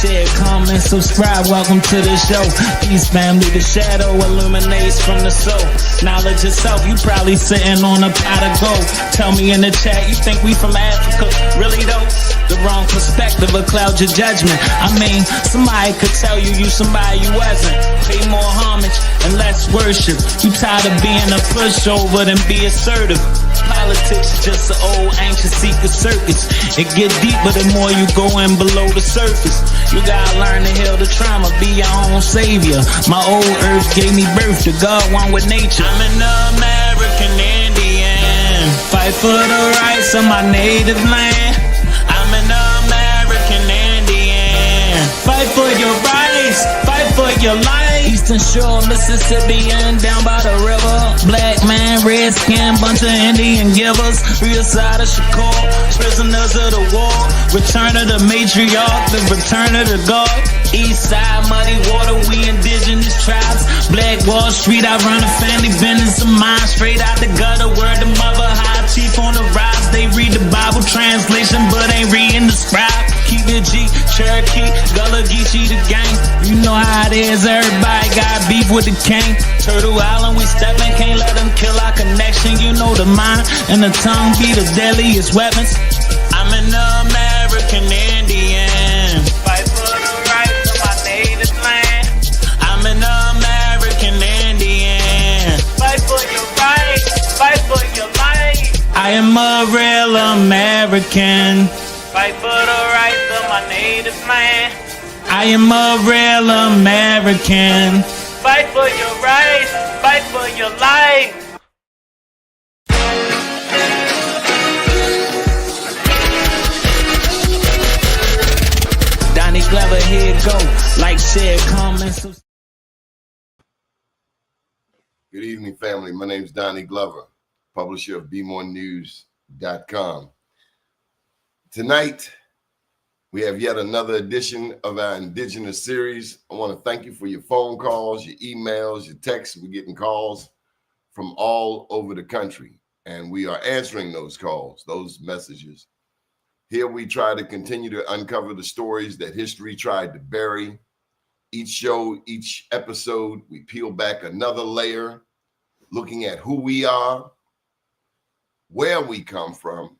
share, comment, subscribe. Welcome to the show. Peace, family. The shadow illuminates from the soul. Knowledge yourself. You probably sitting on a pot of gold. Tell me in the chat, you think we from Africa? Really though? The wrong perspective will cloud your judgment. I mean, somebody could tell you somebody you wasn't. Pay more homage and less worship. You tired of being a pushover than be assertive. Politics is just an old ancient secret circus. It get deeper the more you go in below the surface. You gotta learn to heal the trauma, be your own savior. My old earth gave me birth to God, one with nature. I'm an American Indian, fight for the rights of my native land. I'm an American Indian, fight for your rights, fight for your life. Eastern Shore, Mississippian, down by the river. Black man, red skin, bunch of Indian givers. Real side of Shakur, prisoners of the war. Return of the matriarch, the return of the God. East side, muddy water, we indigenous tribes. Black Wall Street, I run a family business of mine. Straight out the gutter, word the mother, high chief on the rise. They read the Bible translation, but ain't reading the scribe. Keep it G, Cherokee, Gullah Geechee the gang. You know how it is, everybody got beef with the king. Turtle Island, we steppin', can't let them kill our connection. You know the mind and the tongue be the deadliest weapons. I'm an American Indian, fight for the rights of my native land. I'm an American Indian, fight for your rights, fight for your life. I am a real American, fight for the rights of my native land. I am a real American, fight for your rights, fight for your life. Doni Glover, here it go. Like, share, comment, subscribe. Good evening, family. My name is Doni Glover, publisher of BmoreNews.com. Tonight, we have yet another edition of our Indigenous series. I want to thank you for your phone calls, your emails, your texts. We're getting calls from all over the country, and we are answering those calls, those messages. Here we try to continue to uncover the stories that history tried to bury. Each show, each episode, we peel back another layer, looking at who we are, where we come from,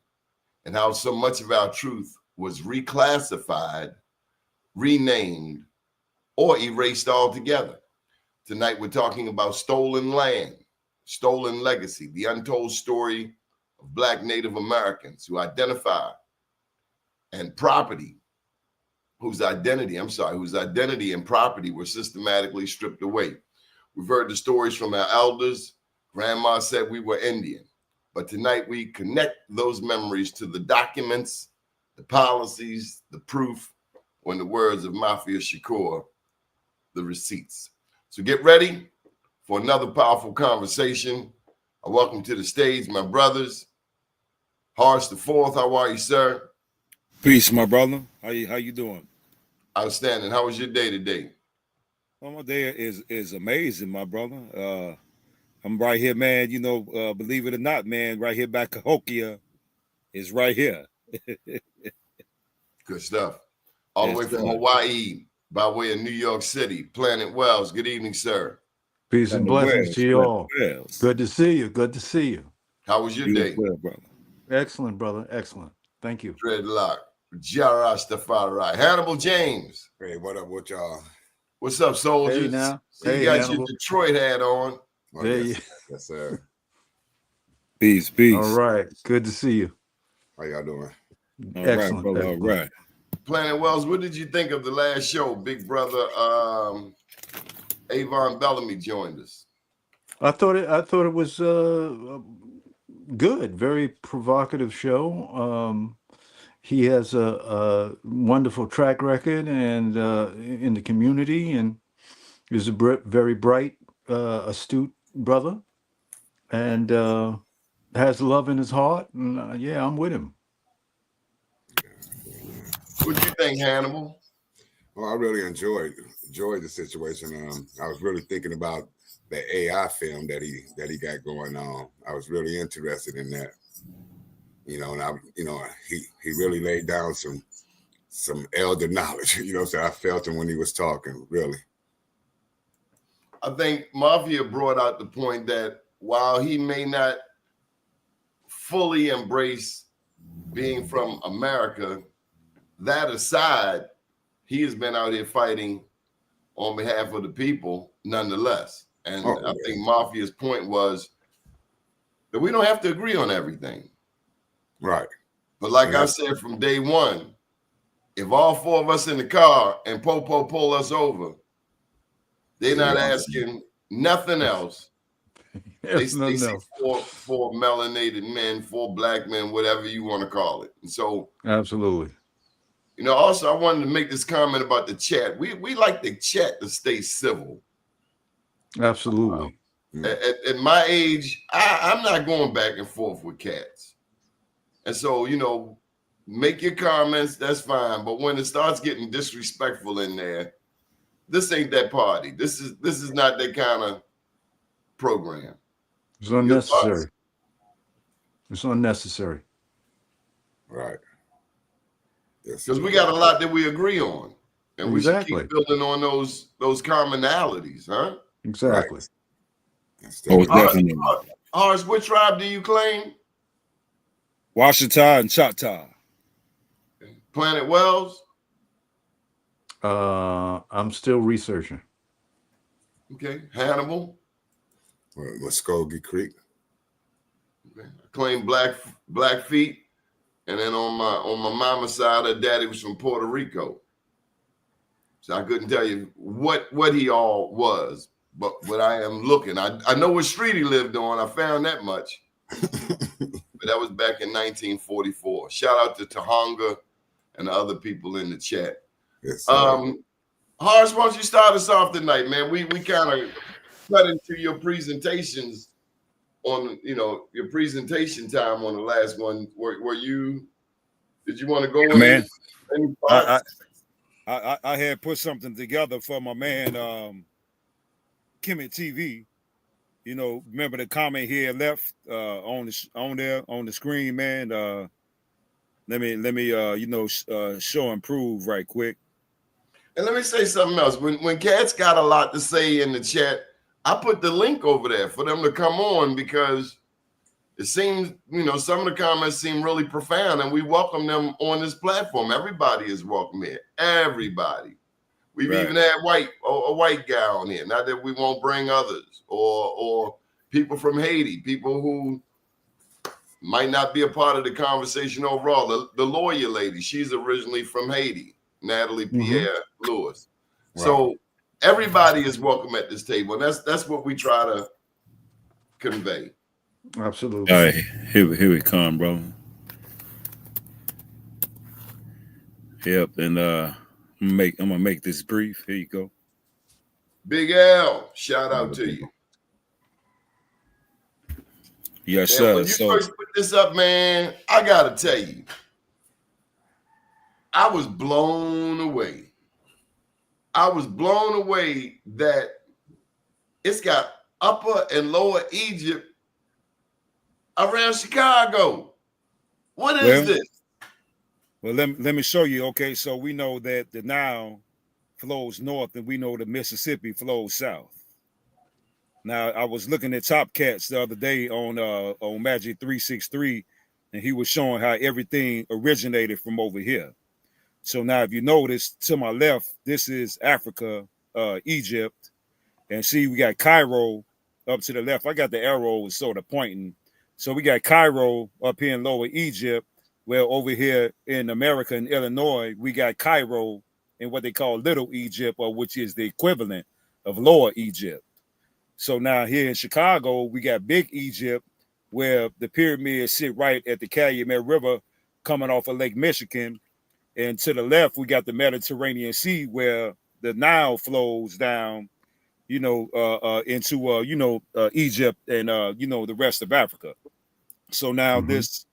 and how so much of our truth was reclassified, renamed, or erased altogether. Tonight, we're talking about stolen land, stolen legacy, the untold story of Black Native Americans who identify and property, whose identity and property were systematically stripped away. We've heard the stories from our elders. Grandma said we were Indian. But tonight, we connect those memories to the documents, the policies, the proof, or in the words of Mafia Shakur, the receipts. So get ready for another powerful conversation. I welcome to the stage my brothers. Harsh the Fourth, how are you, sir? Peace, my brother. How you doing? Outstanding. How was your day today? Well, my day is amazing, my brother. I'm right here, man. You know, believe it or not, man, right here back Cahokia is right here. Good stuff. All the way from Hawaii by way of New York City, Planet Wells. Good evening, sir. Peace and blessings to you all. Good to see you. Good to see you. How was your day? Well, brother. Excellent, brother. Excellent. Thank you. Dreadlock. Jarastafari. Hannibal James. Hey, what up with y'all? What's up, soldiers? Hey, now. So you got your Detroit hat on. Oh, Yes, yes, sir. Peace. all right. Good to see you. How y'all doing? All Excellent, right, brother. excellent. All right. Planet Wells, what did you think of the last show? Big brother Avon Bellamy joined us. I thought it was good. Very provocative show. He has a wonderful track record and in the community, and is a very bright, astute brother, and has love in his heart. And yeah, I'm with him. What do you think, Hannibal? Well, I really enjoyed the situation. I was really thinking about the AI film that he got going on. I was really interested in that. You know, and he really laid down some some elder knowledge. You know, so I felt him when he was talking, really. I think Mafia brought out the point that while he may not fully embrace being from America, that aside, he has been out here fighting on behalf of the people nonetheless. And I think Mafia's point was that we don't have to agree on everything. Right. But like I said from day one, if all four of us in the car and Popo pull us over, they're not asking nothing else. They see four melanated men, 4 black men, whatever you want to call it. And so absolutely. You know, also I wanted to make this comment about the chat. We like the chat to stay civil. Absolutely. At my age, I'm not going back and forth with cats. And so, you know, make your comments, that's fine. But when it starts getting disrespectful in there, this ain't that party. This is not that kind of program. It's unnecessary. It's unnecessary. Right. Because we got a lot that we agree on. And we should keep building on those commonalities, huh? Exactly. Right. Definitely. Horace, what tribe do you claim? Washita and Choctaw. Planet Wells? I'm still researching. Okay. Hannibal? Muskogee Creek. Okay. I claim Blackfeet. And then on my mama's side, her daddy was from Puerto Rico. So I couldn't tell you what he all was, but I am looking. I know what street he lived on. I found that much. But that was back in 1944. Shout out to Tahonga and the other people in the chat. Yes, Horace, why don't you start us off tonight, man? We kind of cut into your presentations on, you know, your presentation time on the last one. Did you want to go in? Man, I had put something together for my man Kemet TV. You know, remember the comment here left on the screen, man. Let me show and prove right quick. And let me say something else. When Cat's got a lot to say in the chat, I put the link over there for them to come on because it seems, you know, some of the comments seem really profound and we welcome them on this platform. Everybody is welcome here. Everybody. We've even had a white guy on here. Not that we won't bring others or people from Haiti, people who might not be a part of the conversation overall. The lawyer lady, she's originally from Haiti, Natalie Pierre Lewis. Right. So everybody is welcome at this table, and that's what we try to convey. Absolutely. All right, here we come, bro. Yep, and I'm gonna make this brief. Here you go. Big L, shout out to you. Yes, sir. When you first put this up, man, I gotta tell you, I was blown away. I was blown away that it's got Upper and Lower Egypt around Chicago. What is this? Well, let me show you. Okay, so we know that the Nile flows north, and we know the Mississippi flows south. Now, I was looking at Top Cats the other day on Magic 363, and he was showing how everything originated from over here. So now, if you notice to my left, this is Africa, Egypt, and see we got Cairo up to the left. I got the arrow sort of pointing. So we got Cairo up here in Lower Egypt. Well, over here in America, in Illinois, we got Cairo in what they call Little Egypt, or which is the equivalent of Lower Egypt. So now here in Chicago, we got Big Egypt, where the pyramids sit right at the Calumet River coming off of Lake Michigan. And to the left, we got the Mediterranean Sea, where the Nile flows down, into, Egypt and, the rest of Africa. So now this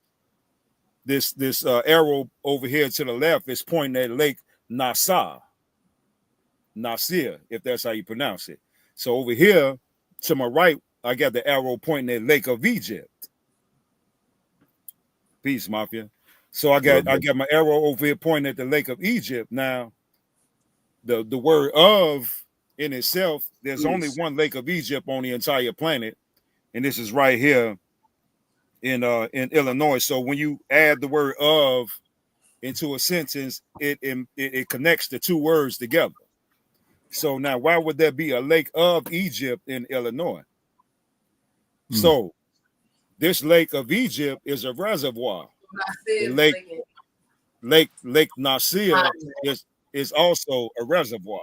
arrow over here to the left is pointing at Lake Nasser, if that's how you pronounce it. So over here to my right, I got the arrow pointing at Lake of Egypt. Peace, Mafia. So I got my arrow over here pointing at the Lake of Egypt. Now, the word of in itself, there's only one Lake of Egypt on the entire planet, and this is right here in Illinois. So when you add the word of into a sentence, it connects the two words together. So now, why would there be a Lake of Egypt in Illinois? So this Lake of Egypt is a reservoir. The Lake Nasir is also a reservoir.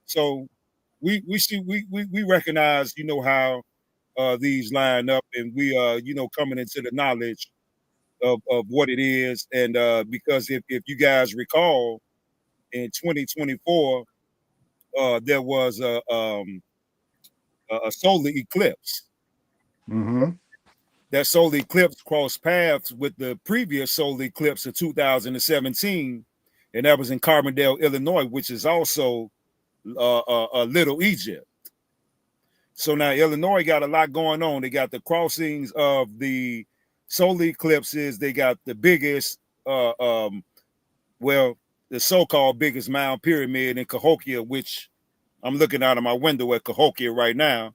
So we recognize, you know, how these line up, and we you know, coming into the knowledge of what it is. And because if you guys recall, in 2024 there was a solar eclipse. That solar eclipse crossed paths with the previous solar eclipse of 2017, and that was in Carbondale, Illinois, which is also a Little Egypt. So now Illinois got a lot going on. They got the crossings of the solar eclipses. They got the biggest, the so-called biggest mound pyramid in Cahokia, which I'm looking out of my window at Cahokia right now.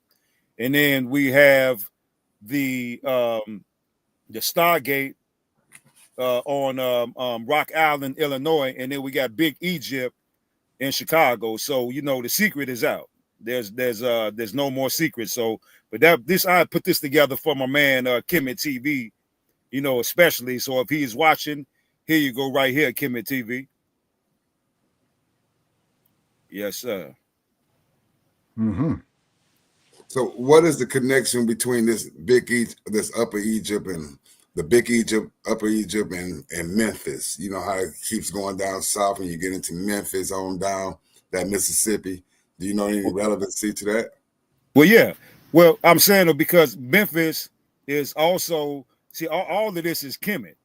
And then we have the Stargate on Rock Island, Illinois, and then we got Big Egypt in Chicago. So you know the secret is out. There's no more secrets. So, but I put this together for my man Kemet TV, you know, especially. So if he is watching, here you go, right here, Kemet TV. Yes, sir. So what is the connection between this this Upper Egypt and the Big Egypt, Upper Egypt, and Memphis? You know how it keeps going down south and you get into Memphis on down that Mississippi. Do you know any relevancy to that? Well, yeah. Well, I'm saying it because Memphis is also, see, all of this is Kemet.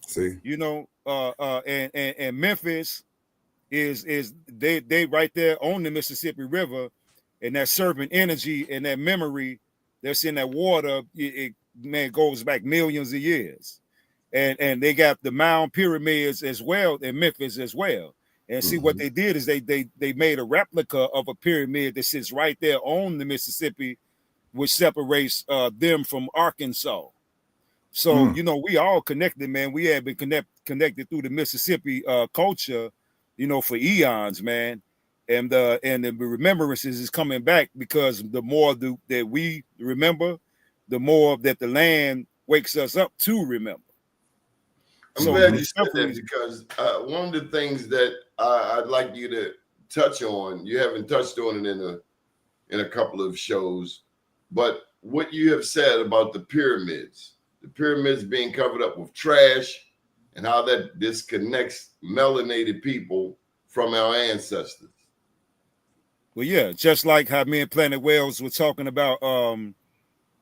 See, you know, and Memphis is they right there on the Mississippi River, and that serpent energy and that memory that's in that water, it goes back millions of years. And they got the mound pyramids as well in Memphis as well. And see what they did is they made a replica of a pyramid that sits right there on the Mississippi, which separates them from Arkansas. So you know, we all connected, man. We have been connected through the Mississippi culture, you know, for eons, man. And the remembrances is coming back because the more that we remember, the more that the land wakes us up to remember. I'm glad you said that because one of the things that I'd like you to touch on, you haven't touched on it in a couple of shows, but what you have said about the pyramids being covered up with trash, and how that disconnects melanated people from our ancestors. Well, yeah, just like how me and Planet Whales were talking about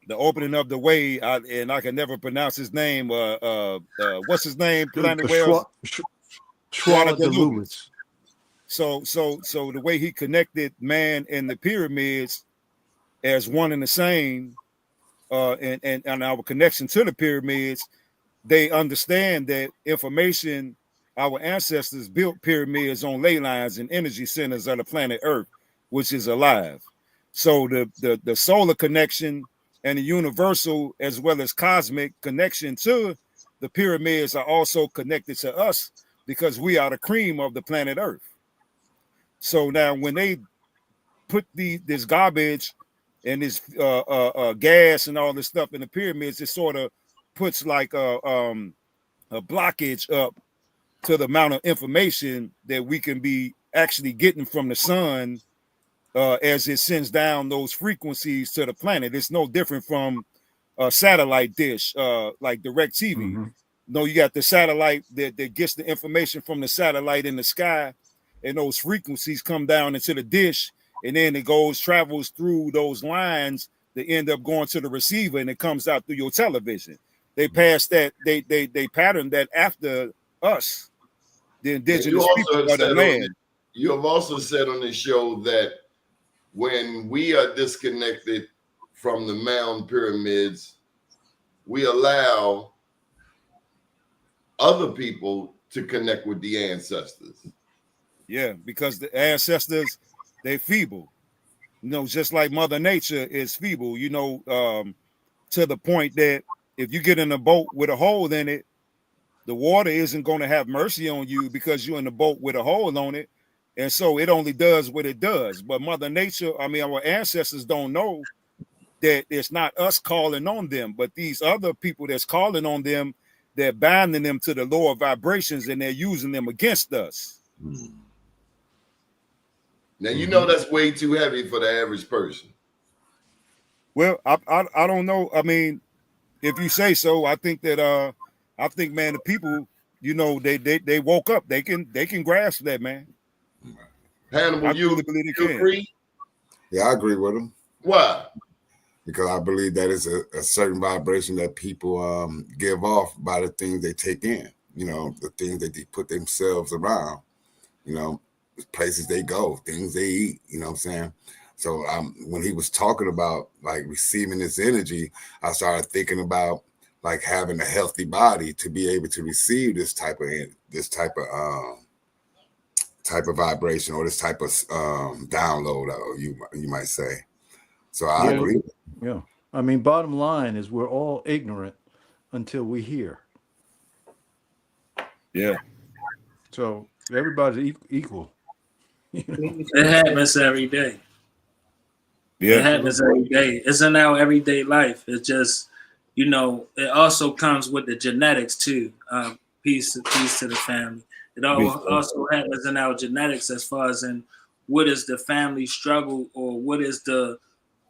the opening of the way, and I can never pronounce his name. What's his name? Planet Whales. Schwala de Lewis. So the way he connected man and the pyramids as one and the same, and our connection to the pyramids, they understand that information. Our ancestors built pyramids on ley lines and energy centers of the planet Earth, which is alive. So the solar connection and the universal as well as cosmic connection to the pyramids are also connected to us because we are the cream of the planet Earth. So now when they put this garbage and this gas and all this stuff in the pyramids, it sort of puts like a blockage up to the amount of information that we can be actually getting from the sun as it sends down those frequencies to the planet. It's no different from a satellite dish like DirecTV. No, you got the satellite that gets the information from the satellite in the sky, and those frequencies come down into the dish, and then it travels through those lines that end up going to the receiver, and it comes out through your television. They pass that, they pattern that after us, the indigenous people of the land. You have also said on this show that when we are disconnected from the mound pyramids, we allow other people to connect with the ancestors. Yeah, because the ancestors, they're feeble. You know, just like Mother Nature is feeble, you know, to the point that if you get in a boat with a hole in it, the water isn't going to have mercy on you because you're in a boat with a hole on it. And so it only does what it does. But Mother Nature, I mean, our ancestors don't know that it's not us calling on them, but these other people that's calling on them, they're binding them to the lower vibrations and they're using them against us. Now, you know that's way too heavy for the average person. Well, I don't know. I mean, if you say so, I think that man, the people, you know, they woke up. They can grasp that, man. Hannibal, I you truly believe they can. agree? Yeah, I agree with him. Why? Because I believe that is a certain vibration that people give off by the things they take in, you know, the things that they put themselves around, you know, places they go, things they eat, you know what I'm saying? So when he was talking about like receiving this energy, I started thinking about like having a healthy body to be able to receive this type of vibration or this type of download, you might say. So I agree. Yeah. I mean, bottom line is we're all ignorant until we hear. Yeah. So everybody's equal. You know? It happens every day. Yeah. It happens every day. It's in our everyday life. It's just, you know, it also comes with the genetics too. Peace to the family. It also happens in our genetics as far as in what is the family struggle or what is the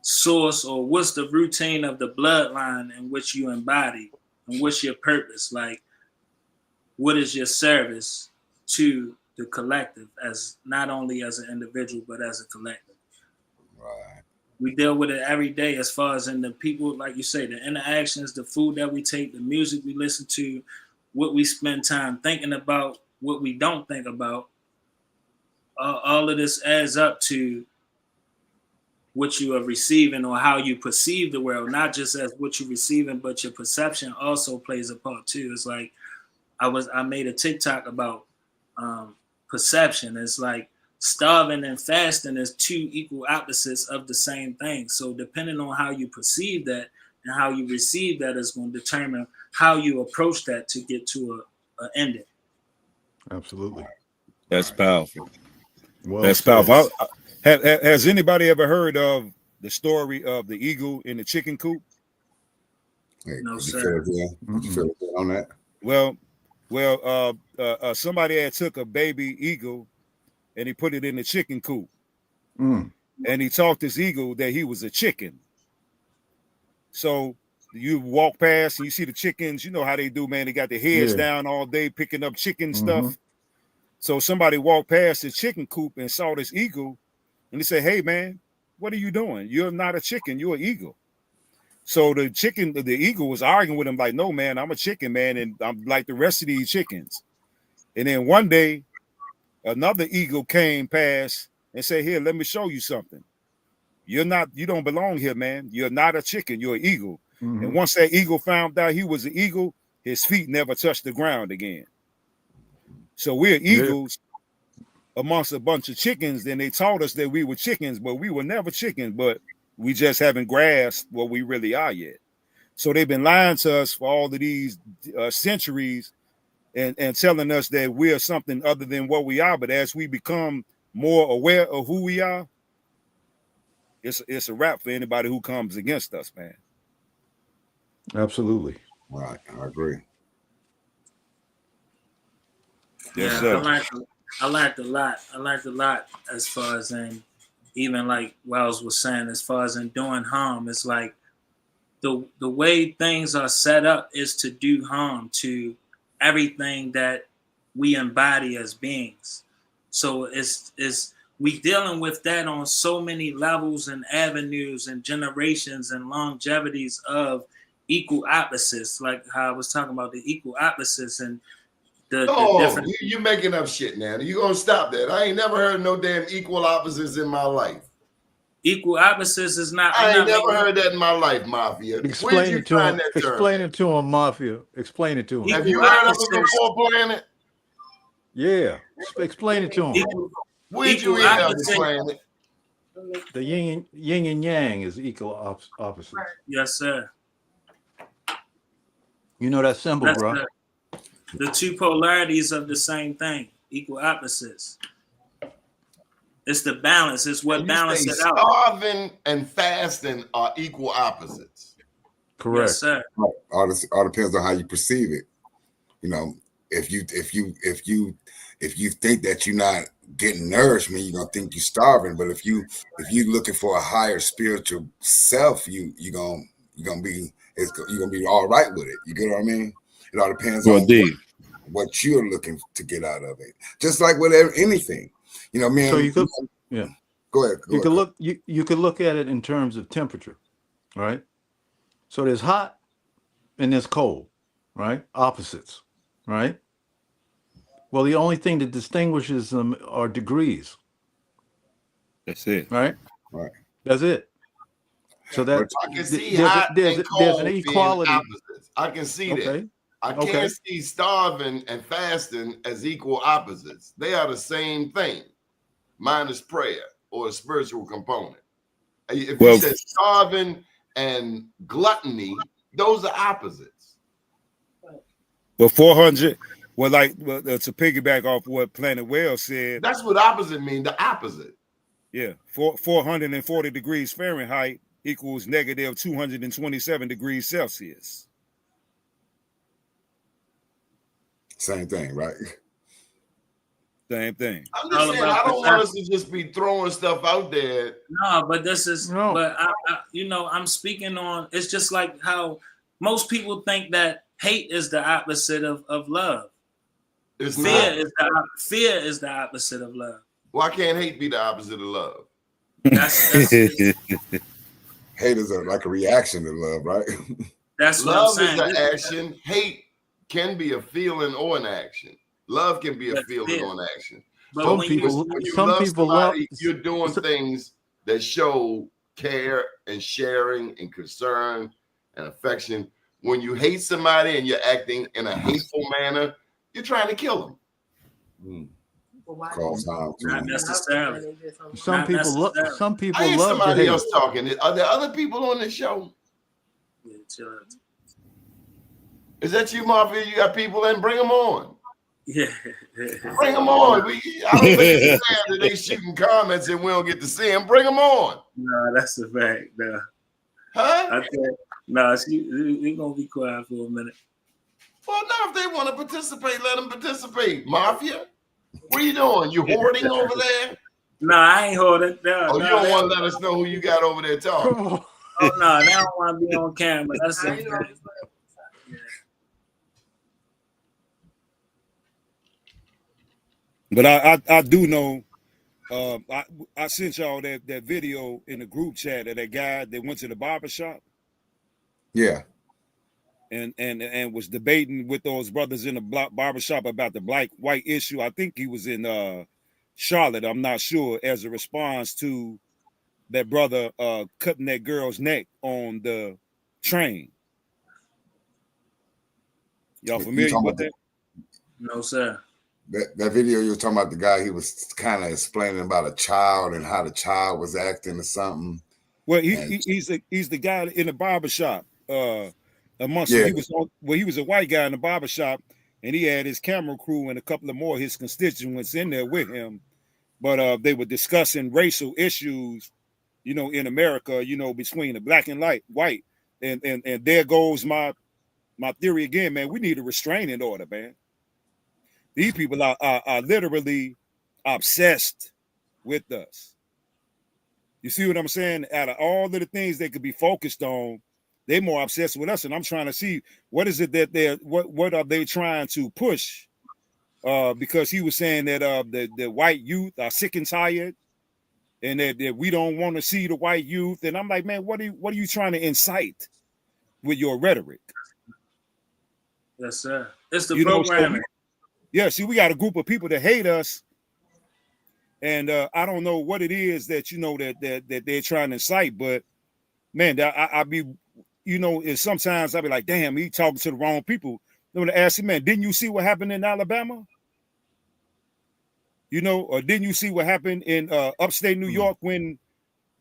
source or what's the routine of the bloodline in which you embody and what's your purpose. Like, what is your service to the collective as not only as an individual, but as a collective. Right. We deal with it every day as far as in the people, like you say, the interactions, the food that we take, the music we listen to, what we spend time thinking about, what we don't think about. All of this adds up to what you are receiving or how you perceive the world, not just as what you're receiving, but your perception also plays a part too. It's like I made a TikTok about perception. It's like starving and fasting is two equal opposites of the same thing. So depending on how you perceive that and how you receive that is going to determine how you approach that to get to a ending. Absolutely. That's powerful. Well, that's powerful. Has anybody ever heard of the story of the eagle in the chicken coop? Hey, No, you sir. feel it on that? Well, somebody had took a baby eagle and he put it in the chicken coop. Mm. And he taught this eagle that he was a chicken. So you walk past and you see the chickens, you know how they do, man. They got their heads down all day picking up chicken stuff. So somebody walked past the chicken coop and saw this eagle and they said, "Hey, man, what are you doing? You're not a chicken, you're an eagle." So the eagle was arguing with him like, "No, man, I'm a chicken, man, and I'm like the rest of these chickens." And then one day, another eagle came past and said, "Here, let me show you something. You don't belong here, man. You're not a chicken, you're an eagle." And once that eagle found out he was an eagle, his feet never touched the ground again. So we're eagles amongst a bunch of chickens. Then they taught us that we were chickens, but we were never chickens, but we just haven't grasped what we really are yet. So they've been lying to us for all of these centuries and telling us that we're something other than what we are. But as we become more aware of who we are, it's a wrap for anybody who comes against us, man. Absolutely. Right, I agree. Yes, yeah, sir. I learned a lot. I learned a lot as far as in even like Wells was saying, as far as in doing harm. It's like the way things are set up is to do harm to everything that we embody as beings. So it's we dealing with that on so many levels and avenues and generations and longevities of equal opposites, like how I was talking about the equal opposites and the different. You making up shit now. You gonna stop that? I ain't never heard of no damn equal opposites in my life. Equal opposites is not. I ain't never heard that in my life, Mafia. Where'd you find that term? Explain it to him, Mafia. Explain it to him. Have you heard of it before, Planet? Yeah. Explain it to him. Where'd you hear of it, Planet? The yin and yang is equal opposites. Yes, sir. You know that symbol, That's bro. the two polarities of the same thing, equal opposites. It's the balance. It's what balances it out. Starving and fasting are equal opposites. Correct. Yes, sir. All depends on how you perceive it. You know, if you think that you're not getting nourishment, you're gonna think you're starving. But if you're looking for a higher spiritual self, you're gonna be all right with it. You get what I mean? It all depends on what you're looking to get out of it. Just like with anything. You know, man. So you could, yeah. Go ahead. You could look at it in terms of temperature, right? So there's hot and there's cold, right? Opposites, right? Well, the only thing that distinguishes them are degrees. That's it. Right. That's it. So that I can see there's an equality. I can see that. I can't see starving and fasting as equal opposites. They are the same thing, minus prayer or a spiritual component. If you said starving and gluttony, those are opposites. Well, 400. Well, to piggyback off what Planet Well said. That's what opposite mean. The opposite. Yeah, 440 degrees Fahrenheit equals negative 227 degrees Celsius. Same thing, right? Same thing. I'm just saying, I don't want us to just be throwing stuff out there. No, but this is, but I'm speaking on, it's just like how most people think that hate is the opposite of love. Fear is the opposite of love. Why can't hate be the opposite of love? That's hate is like a reaction to love, right? That's love what I'm saying. Is an action. Hate can be a feeling or an action. Love can be a feeling or an action. But when you love somebody, you're doing things that show care and sharing and concern and affection. When you hate somebody and you're acting in a hateful manner, you're trying to kill them. Not necessarily. Some people love. I hear somebody else talking. Are there other people on the show? Yeah, chill out. Is that you, Mafia? You got people in? Bring them on. Yeah. Bring them on. I don't think it's fair that they shooting comments and we don't get to see them. Bring them on. No, that's a fact. No. Huh? We're going to be quiet for a minute. Well, now if they want to participate, let them participate. Mafia, what are you doing? You hoarding over there? No, I ain't hoarding. No, you don't want to let us know who you got over there talking. Oh, no, they don't want to be on camera. That's it. But I do know, I sent y'all that video in the group chat of that guy that went to the barbershop. Yeah. And was debating with those brothers in the barbershop about the black-white issue. I think he was in Charlotte, I'm not sure, as a response to that brother cutting that girl's neck on the train. Y'all familiar with that? No, sir. That video you were talking about, the guy, he was kind of explaining about a child and how the child was acting or something. Well, he's the guy in the barbershop. Amongst he was a white guy in the barbershop, and he had his camera crew and a couple of more of his constituents in there with him. But they were discussing racial issues, in America, between the black and white. And there goes my theory again, man. We need a restraining order, man. These people are literally obsessed with us. You see what I'm saying? Out of all of the things they could be focused on, they're more obsessed with us. And I'm trying to see what is it that what are they trying to push? Because he was saying that the white youth are sick and tired, and that we don't want to see the white youth. And I'm like, man, what are you trying to incite with your rhetoric? Yes, sir. It's the programming. Yeah, see, we got a group of people that hate us, And I don't know what it is that that they're trying to incite, but man, I be, and sometimes I be like, damn, he talking to the wrong people. I'm gonna ask him, man, didn't you see what happened in Alabama? Or didn't you see what happened in upstate New York when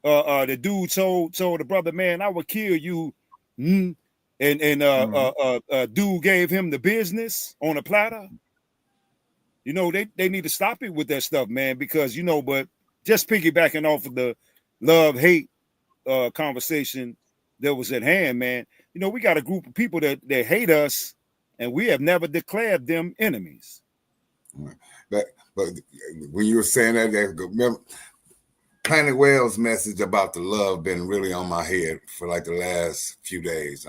the dude told the brother, man, I would kill you, and dude gave him the business on a platter. They need to stop it with that stuff, man, because but just piggybacking off of the love-hate conversation that was at hand, man, we got a group of people that hate us, and we have never declared them enemies. But when you were saying that, remember Planet Whale's message about the love been really on my head for like the last few days.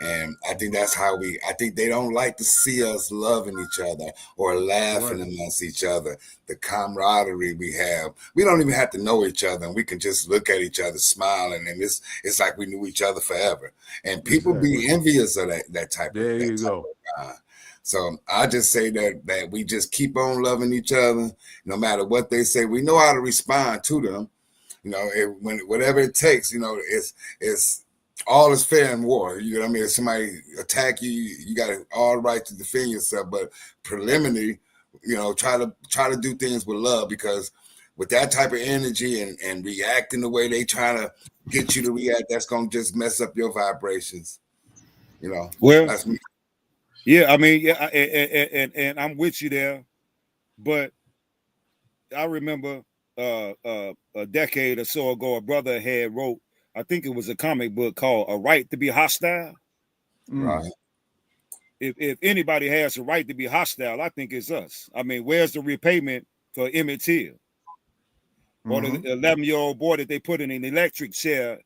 And I think that's how I think they don't like to see us loving each other or laughing amongst each other. The camaraderie we have. We don't even have to know each other, and we can just look at each other, smiling, and it's like we knew each other forever. And people be envious of that type of thing. There you go. So I just say that we just keep on loving each other, no matter what they say. We know how to respond to them. Whatever it takes, it's all is fair in war. You know what I mean? If somebody attack you, you got all right to defend yourself. But preliminary, try to do things with love, because with that type of energy and reacting the way they trying to get you to react, that's gonna just mess up your vibrations. Well, that's me. Yeah, I mean, yeah, and I'm with you there, but I remember a decade or so ago, a brother had wrote, I think it was a comic book called "A Right to Be Hostile." Right. If anybody has a right to be hostile, I think it's us. I mean, where's the repayment for Emmett Till, or the 11-year-old boy that they put in an electric chair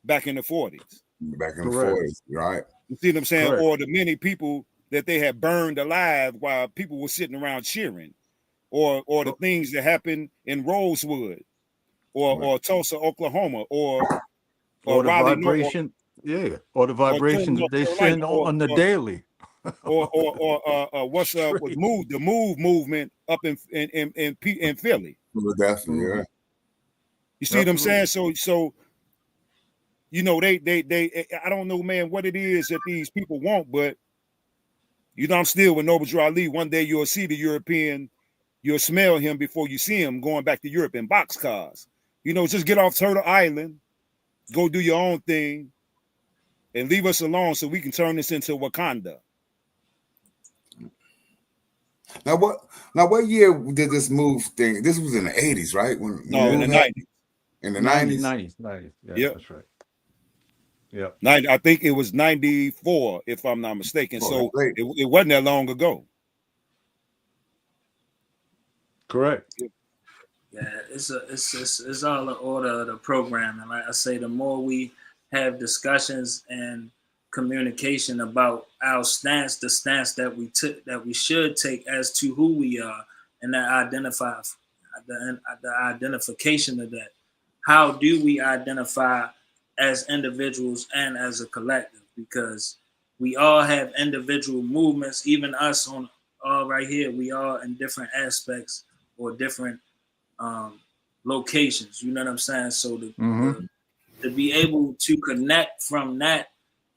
back in the 40s? Back in the 40s, right? You see what I'm saying? Correct. Or the many people that they had burned alive while people were sitting around cheering, or the things that happened in Rosewood, or Tulsa, Oklahoma, or the Raleigh, vibration, or the vibrations that they send on the daily, or what's up with the move movement up in Philly. Definitely, yeah. You see what I'm saying? So they I don't know, man, what it is that these people want, but I'm still with Noble Drew Ali. One day you'll see the European, you'll smell him before you see him going back to Europe in boxcars. Just get off Turtle Island, go do your own thing, and leave us alone so we can turn this into Wakanda. Now what year did this move thing? This was in the 80s, right? In the 90s. In the 90s? 90s. Yeah, yep. That's right. Yeah. I think it was 94, if I'm not mistaken. So it wasn't that long ago. Correct. Yeah, it's all an order of the program. And like I say, the more we have discussions and communication about our stance, the stance that we should take as to who we are, and that the identification of that. How do we identify as individuals and as a collective? Because we all have individual movements, even us on all right here, we are in different aspects or different locations. You know what I'm saying? So to be able to connect from that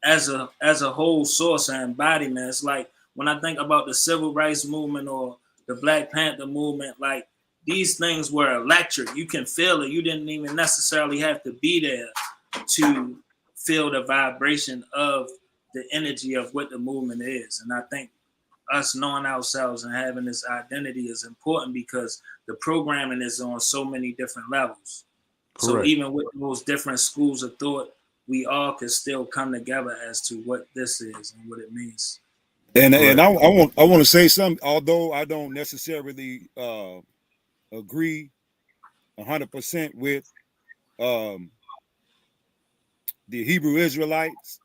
as a whole source and embodiment, it's like when I think about the civil rights movement or the Black Panther movement, like these things were electric. You can feel it. You didn't even necessarily have to be there to feel the vibration of the energy of what the movement is. And I think us knowing ourselves and having this identity is important because the programming is on so many different levels. Correct. So even with those different schools of thought, we all could still come together as to what this is and what it means. And I want to say something, although I don't necessarily agree 100% with the Hebrew Israelites,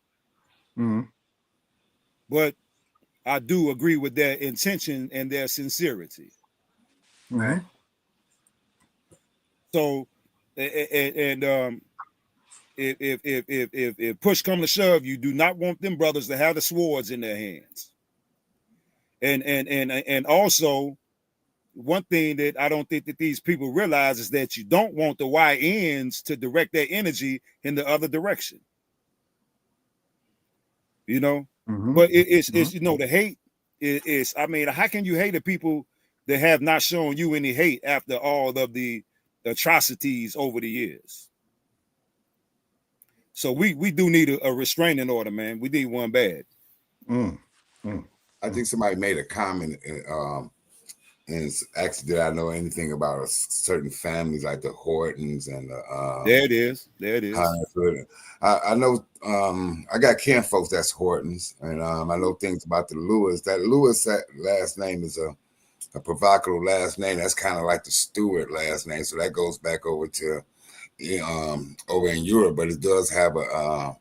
but I do agree with their intention and their sincerity. Right. So, if push come to shove, you do not want them brothers to have the swords in their hands. And also, one thing that I don't think that these people realize is that you don't want the YNs to direct their energy in the other direction. You know, but it's the hate is. I mean, how can you hate the people that have not shown you any hate after all of the atrocities over the years? So we do need a restraining order, man. We need one bad. I think somebody made a comment and it's actually, did I know anything about certain families like the Hortons and the there it is. I know I got kin folks that's Hortons, and I know things about the Lewis. That Lewis last name is a provocative last name. That's kind of like the Stewart last name, so that goes back over to over in Europe, but it does have a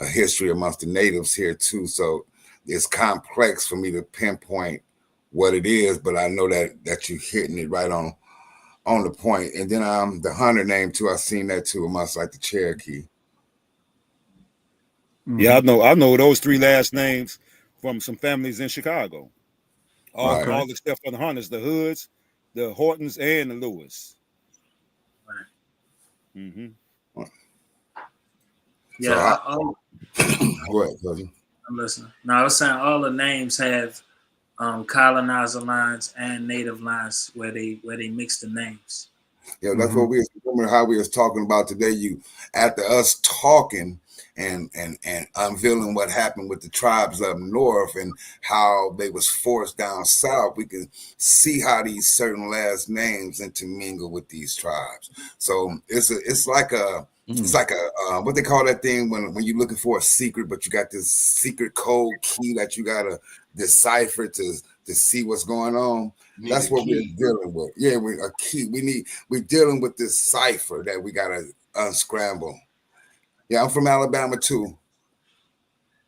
history amongst the natives here too. So it's complex for me to pinpoint what it is, but I know that you're hitting it right on the point. And then the Hunter name too, I've seen that too, amongst like the Cherokee. Yeah, I know those three last names from some families in Chicago. All except for the Hunters, the Hoods, the Hortons, and the Lewis. Right. Yeah. Go ahead, cousin. I'm listening. No, I was saying all the names have colonizer lines and native lines where they mix the names. Yeah, that's what we remember how we was talking about today. You after us talking and unveiling what happened with the tribes up north and how they was forced down south, we can see how these certain last names intermingle with these tribes. So it's like a what they call that thing when you're looking for a secret, but you got this secret code key that you gotta decipher to see what's going on. That's what we're dealing with. Yeah, we're dealing with this cipher that we gotta unscramble. Yeah, I'm from Alabama too.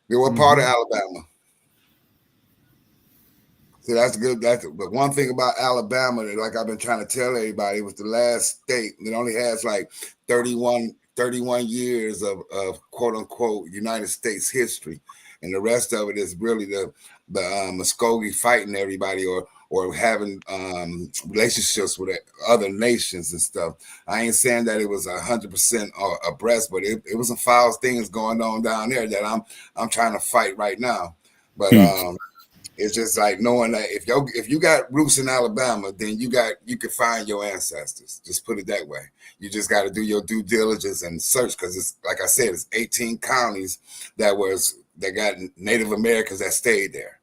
Yeah, what part of Alabama? So that's good. But one thing about Alabama, like I've been trying to tell everybody, was the last state that only has like 31 years of quote unquote United States history, and the rest of it is really the Muskogee fighting everybody or having relationships with other nations and stuff. I ain't saying that it was 100% abreast, but it was some foul things going on down there that I'm trying to fight right now. But it's just like knowing that if you got roots in Alabama, then you can find your ancestors. Just put it that way. You just got to do your due diligence and search, because it's like I said, it's 18 counties that got Native Americans that stayed there.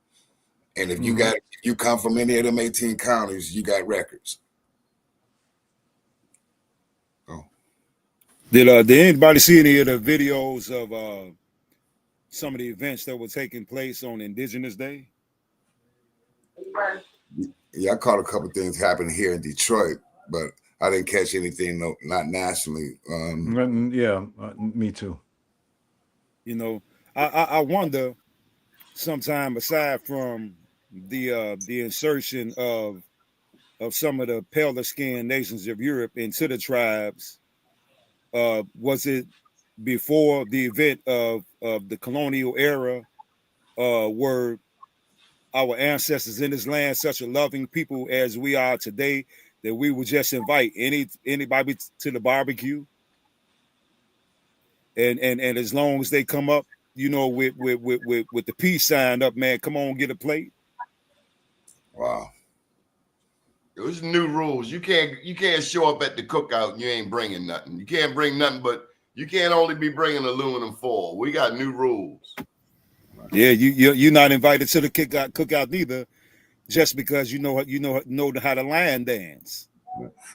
And if you come from any of them 18 counties, you got records. Oh. Did anybody see any of the videos of some of the events that were taking place on Indigenous Day? Yeah, I caught a couple things happening here in Detroit, but I didn't catch anything, not nationally. Me too. You know, I wonder sometime, aside from the insertion of some of the paler skinned nations of Europe into the tribes, was it before the event of the colonial era, were our ancestors in this land such a loving people as we are today that we would just invite anybody to the barbecue, and as long as they come up, you know, with the peace sign up, man, come on, get a plate. Wow. Those new rules. You can't show up at the cookout and you ain't bringing nothing. You can't bring nothing, but you can't only be bringing aluminum foil. We got new rules. Yeah, you're not invited to the cookout neither, just because you know how to line dance.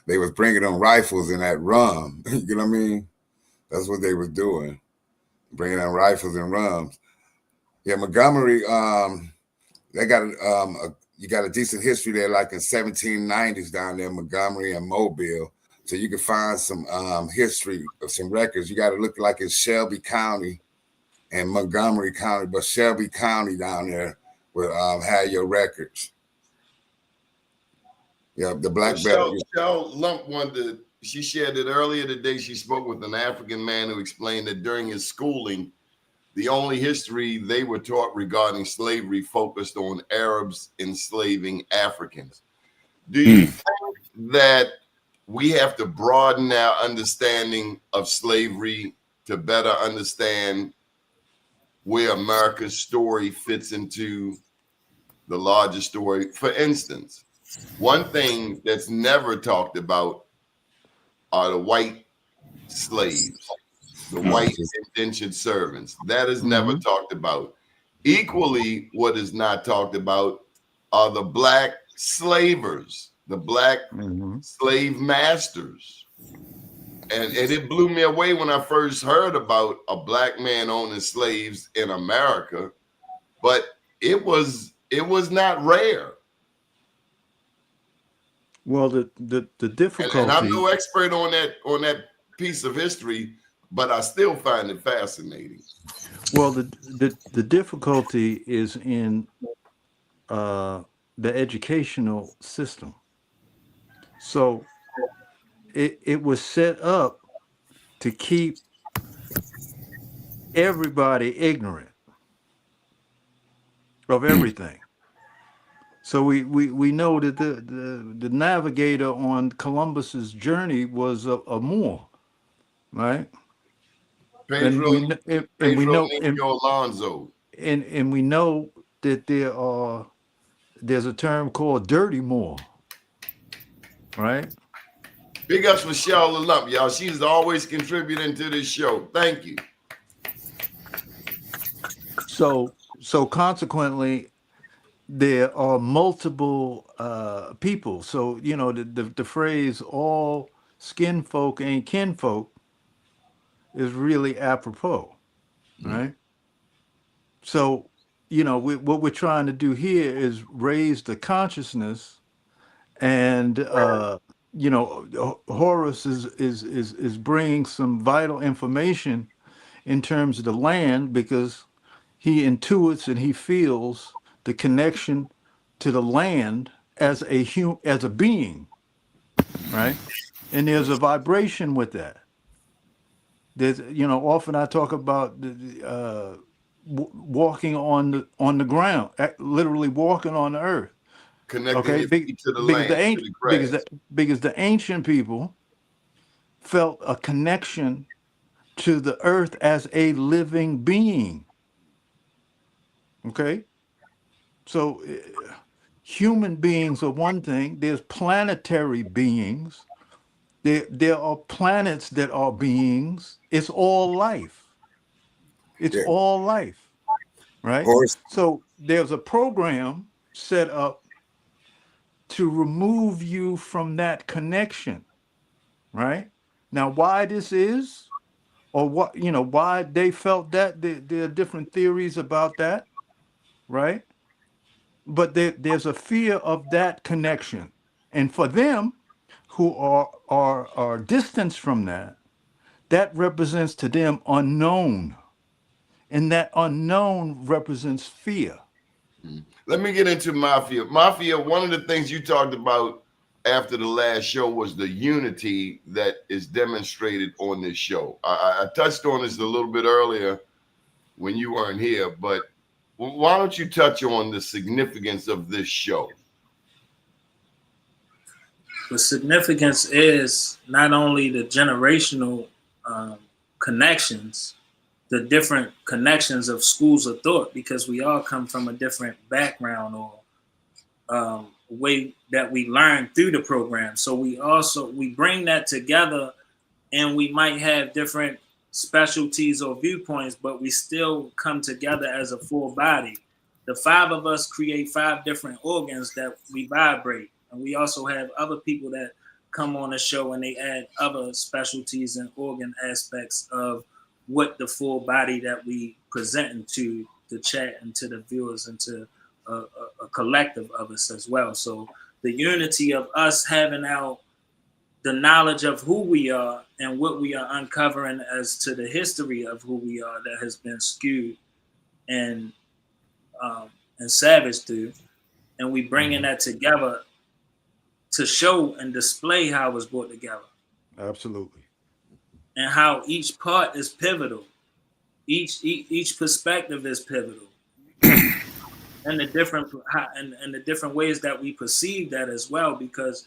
They was bringing them rifles and that rum. You know what I mean? That's what they was doing, bringing them rifles and rums. Yeah, Montgomery. They got you got a decent history there, like in 1790s down there, Montgomery and Mobile. So you can find some history of some records. You got to look like in Shelby County and Montgomery County, but Shelby County down there will have your records. Yeah, the black belt. Michelle Lump she shared that earlier today. She spoke with an African man who explained that during his schooling, the only history they were taught regarding slavery focused on Arabs enslaving Africans. Do you think that we have to broaden our understanding of slavery to better understand where America's story fits into the larger story? For instance, one thing that's never talked about are the white slaves, the white indentured servants. That is never talked about. Equally, what is not talked about are the black slavers, the black slave masters. And it blew me away when I first heard about a black man owning slaves in America, but it was not rare. Well, the difficulty. And I'm no expert on that piece of history, but I still find it fascinating. Well, the difficulty is in the educational system. So it was set up to keep everybody ignorant of everything. So we know that the navigator on Columbus's journey was a Moor, right? And we Alonzo. And we know that there's a term called dirty Moor, right? Big ups for Cheryl the Lump, y'all. She's always contributing to this show. Thank you. So consequently, there are multiple people. So the phrase "all skin folk ain't kinfolk" is really apropos, right? So what we're trying to do here is raise the consciousness, and Horace is bringing some vital information in terms of the land, because he intuits and he feels the connection to the land as as a being, right? And there's a vibration with that. There's often I talk about walking on the ground, literally walking on the earth. Connecting your feet to the land, to the grass. Because the ancient people felt a connection to the earth as a living being. Okay? So human beings are one thing. There's planetary beings. There are planets that are beings. It's all life. It's all life, right? So there's a program set up to remove you from that connection, right? Now, why this is, or why they felt that, there are different theories about that, right? But there's a fear of that connection, and for them who are distanced from that, that represents to them unknown, and that unknown represents fear. Let me get into Mafia. Mafia, one of the things you talked about after the last show was the unity that is demonstrated on this show. I touched on this a little bit earlier when you weren't here, but why don't you touch on the significance of this show? The significance is not only the generational connections, the different connections of schools of thought, because we all come from a different background or way that we learn through the program. So we bring that together, and we might have different specialties or viewpoints, but we still come together as a full body. The five of us create five different organs that we vibrate. And we also have other people that come on the show and they add other specialties and organ aspects of what the full body that we present to the chat and to the viewers and to a collective of us as well. So the unity of us having the knowledge of who we are and what we are uncovering as to the history of who we are that has been skewed and savaged through, and we bringing that together to show and display how it was brought together. Absolutely. And how each part is pivotal. Each perspective is pivotal. and the different ways that we perceive that as well, because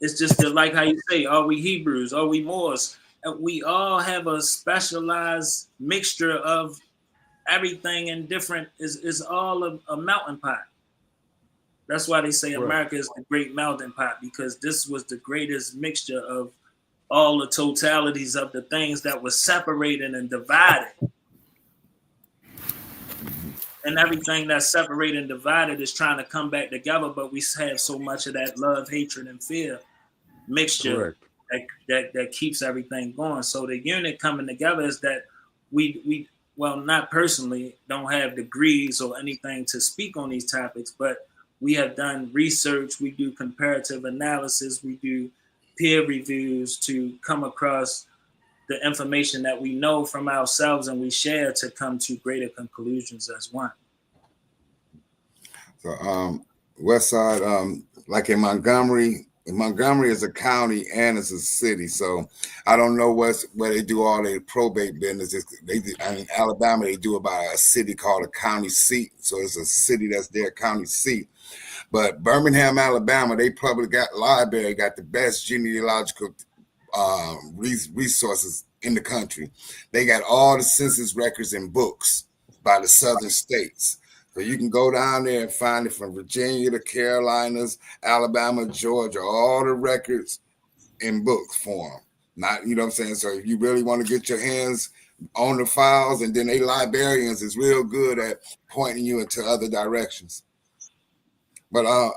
it's just that, like how you say, are we Hebrews, are we Moors? We all have a specialized mixture of everything, and different is all a melting pot. That's why they say Right. America is the great melting pot, because this was the greatest mixture of all the totalities of the things that were separated and divided. And everything that's separated and divided is trying to come back together, but we have so much of that love, hatred, and fear mixture that keeps everything going. So the unit coming together is that we well, not personally, don't have degrees or anything to speak on these topics, but we have done research, we do comparative analysis, we do peer reviews to come across the information that we know from ourselves, and we share to come to greater conclusions as one. So West Side, like in Montgomery is a county and it's a city. So I don't know where they do all their probate business. In Alabama, they do about a city called a county seat. So it's a city that's their county seat. But Birmingham, Alabama, they probably got the best genealogical resources in the country. They got all the census records and books by the southern states. So you can go down there and find it from Virginia to Carolinas, Alabama, Georgia, all the records in book form. Not, you know what I'm saying? So if you really want to get your hands on the files, and then they librarians is real good at pointing you into other directions. But I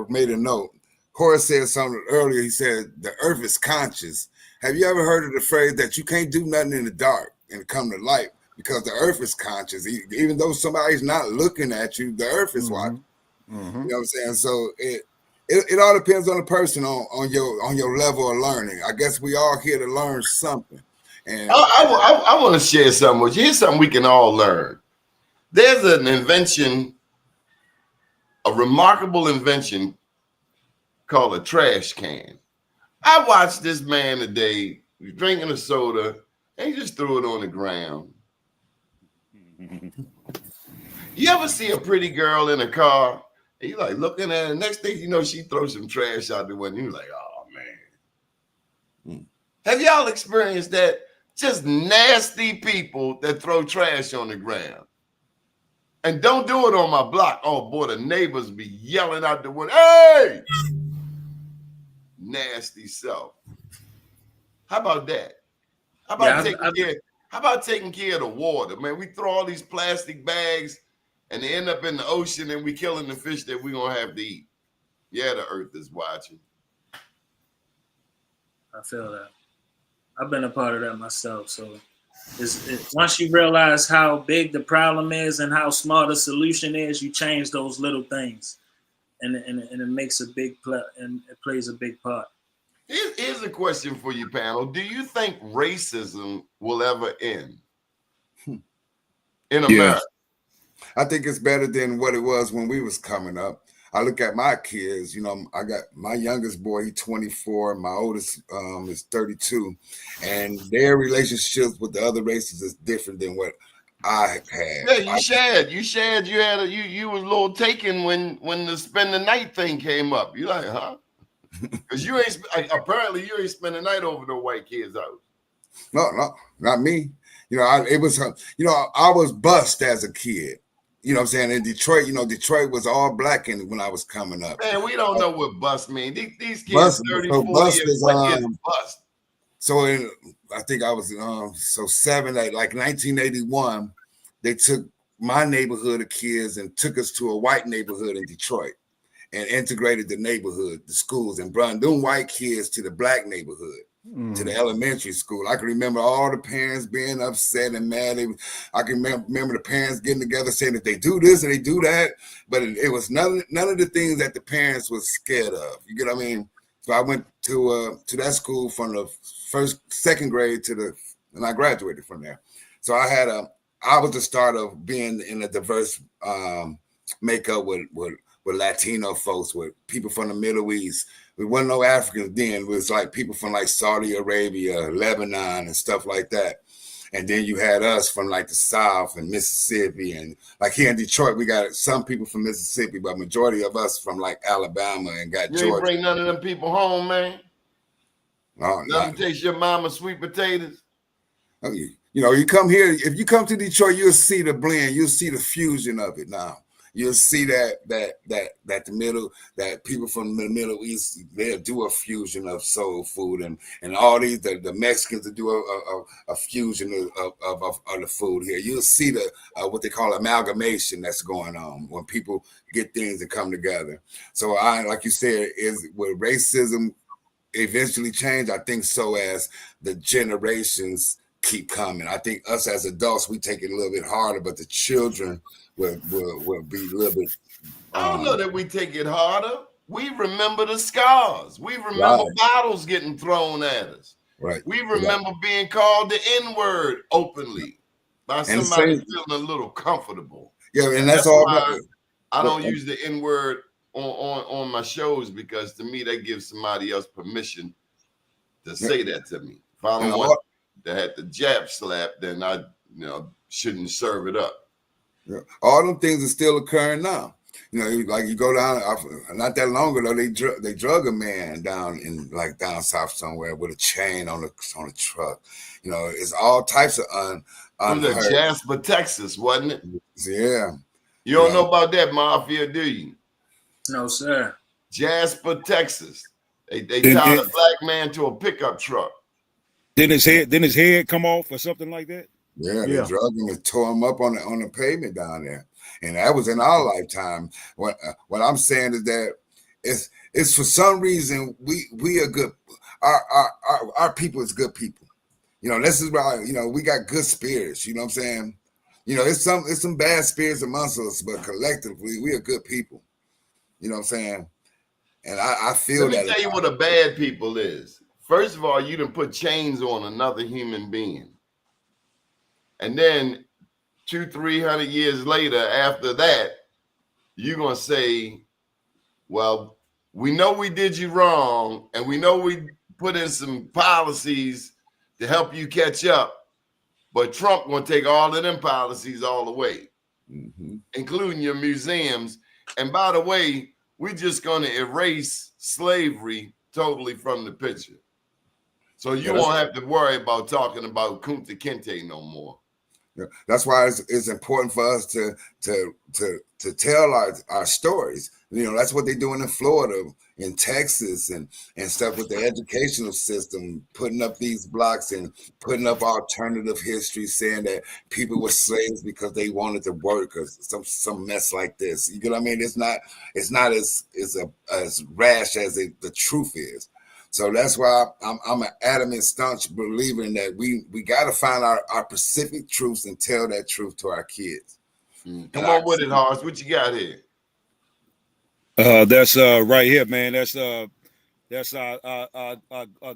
made a note. Horace said something earlier. He said, the earth is conscious. Have you ever heard of the phrase that you can't do nothing in the dark and come to light? Because the earth is conscious. Even though somebody's not looking at you, the earth is watching. You know what I'm saying? So it all depends on the person, on your level of learning. I guess we all here to learn something. And I want to share something with you. Here's something we can all learn. There's an invention, a remarkable invention called a trash can. I watched this man today drinking a soda, and he just threw it on the ground. You ever see a pretty girl in a car and you like looking at her, next thing you know, she throws some trash out the window. You're like, oh man. Have y'all experienced that? Just nasty people that throw trash on the ground. And don't do it on my block. Oh boy, the neighbors be yelling out the window, hey! Nasty self. How about that? How about taking care of the water, man? We throw all these plastic bags and they end up in the ocean, and we killing the fish that we're going to have to eat. Yeah, the earth is watching. I feel that. I've been a part of that myself. So once you realize how big the problem is and how small the solution is, you change those little things. And it makes a big and it plays a big part. Here's a question for you, panel. Do you think racism will ever end in America? Yeah. I think it's better than what it was when we was coming up. I look at my kids, you know, I got my youngest boy, he's 24, my oldest is 32, and their relationships with the other races is different than what I had. Yeah, you shared you was a little taken when the spend the night thing came up. You like, huh? Because you ain't spend the night over the white kids' house. No, not me. You know, I was bused as a kid. You know what I'm saying? In Detroit, Detroit was all black when I was coming up. Man, we don't know what bust mean. These kids, 34 years, what is bust? So I think I was like 1981, they took my neighborhood of kids and took us to a white neighborhood in Detroit and integrated the neighborhood, the schools, and brought them white kids to the black neighborhood. To the elementary school. I can remember all the parents being upset and mad. I can remember the parents getting together saying that they do this and they do that, but it was none of the things that the parents was scared of. You get what I mean? So I went to that school from the second grade and I graduated from there. So I was the start of being in a diverse makeup with Latino folks, with people from the Middle East. We wasn't no Africans then. It was like people from like Saudi Arabia, Lebanon, and stuff like that. And then you had us from like the South and Mississippi, and like here in Detroit, we got some people from Mississippi, but majority of us from like Alabama and got You Georgia. ain't bring none of them people home, man. No, Let them taste your mama's sweet potatoes. You know, you come here, if you come to Detroit, you'll see the blend, you'll see the fusion of it now. You'll see that people from the Middle East, they'll do a fusion of soul food, and all these the Mexicans will do a fusion of the food here. You'll see the what they call amalgamation that's going on when people get things to come together. So like you said, will racism eventually change? I think so, as the generations keep coming. I think us as adults, we take it a little bit harder, but the children will be a little bit. I don't know that we take it harder. We remember the scars. We remember bottles getting thrown at us. Right. We remember being called the N-word openly by somebody feeling a little comfortable. Yeah, and that's all. Why I don't use the N-word on my shows, because to me that gives somebody else permission to say that to me. If I don't want to have the jab slap, then I shouldn't serve it up. Yeah. All them things are still occurring now. You know, like you go down, not that long ago, they drug a man down south somewhere with a chain on the truck. You know, it's all types of It was at Jasper, Texas, wasn't it? Yeah. You don't know about that, Mafia, do you? No, sir. Jasper, Texas. They tied a black man to a pickup truck. Didn't his head come off or something like that? Yeah, they drugged him and tore him up on the pavement down there, and that was in our lifetime. What I'm saying is that it's for some reason we are good. Our people is good people. You know, this is why we got good spirits. You know what I'm saying? You know, it's some bad spirits amongst us, but collectively we are good people. You know what I'm saying? And I feel that. Let me tell you what a bad people is. First of all, you done put chains on another human being. And then 200-300 years later, after that, you're going to say, well, we know we did you wrong, and we know we put in some policies to help you catch up, but Trump going to take all of them policies all away, including your museums. And by the way, we're just going to erase slavery totally from the picture. So you won't have to worry about talking about Kunta Kinte no more. Yeah. That's why it's important for us to tell our stories. You know, that's what they're doing in Florida, in Texas, and stuff with the educational system, putting up these blocks and putting up alternative history, saying that people were slaves because they wanted to work, or some mess like this. You know what I mean? It's not as rash as the truth is. So that's why I'm an adamant, staunch believer in that we got to find our Pacific truths and tell that truth to our kids. Come on with it, Horace. What you got here? That's right here, man. That's our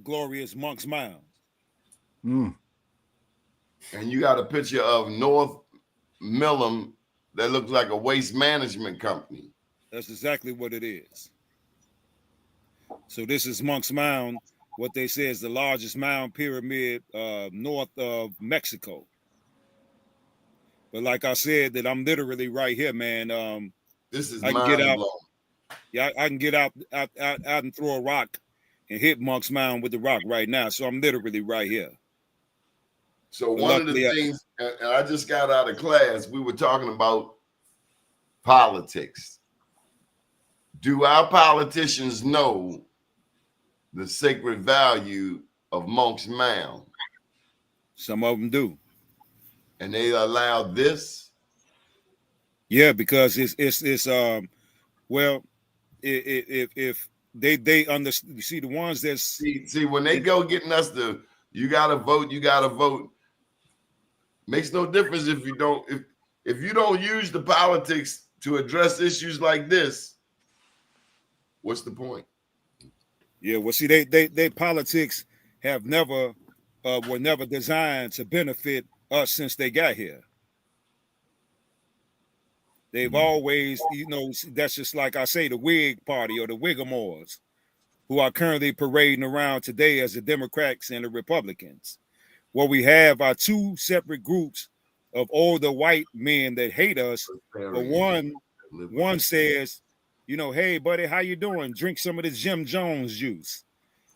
glorious Monk's Mound. And you got a picture of North Millham that looks like a waste management company. That's exactly what it is. So this is Monk's Mound, what they say is the largest mound pyramid north of Mexico. But like I said, that I'm literally right here, man. This is I can get out. blowing. Yeah, I can get out and throw a rock and hit Monk's Mound with the rock right now. So I'm literally right here. So one of the things, and I just got out of class, we were talking about politics. Do our politicians know the sacred value of Monk's Mound? Some of them do. And they allow this? Yeah, because it's well, if they understand, you see the ones that see when they go getting us to you gotta vote. Makes no difference if you don't if you don't use the politics to address issues like this. What's the point? Yeah, well, see, they politics have never were never designed to benefit us since they got here. They've always, that's just like I say, the Whig Party or the Whigamores, who are currently parading around today as the Democrats and the Republicans. what we have are two separate groups of older white men that hate us. But one says, you know, hey buddy, how you doing? Drink some of this Jim Jones juice.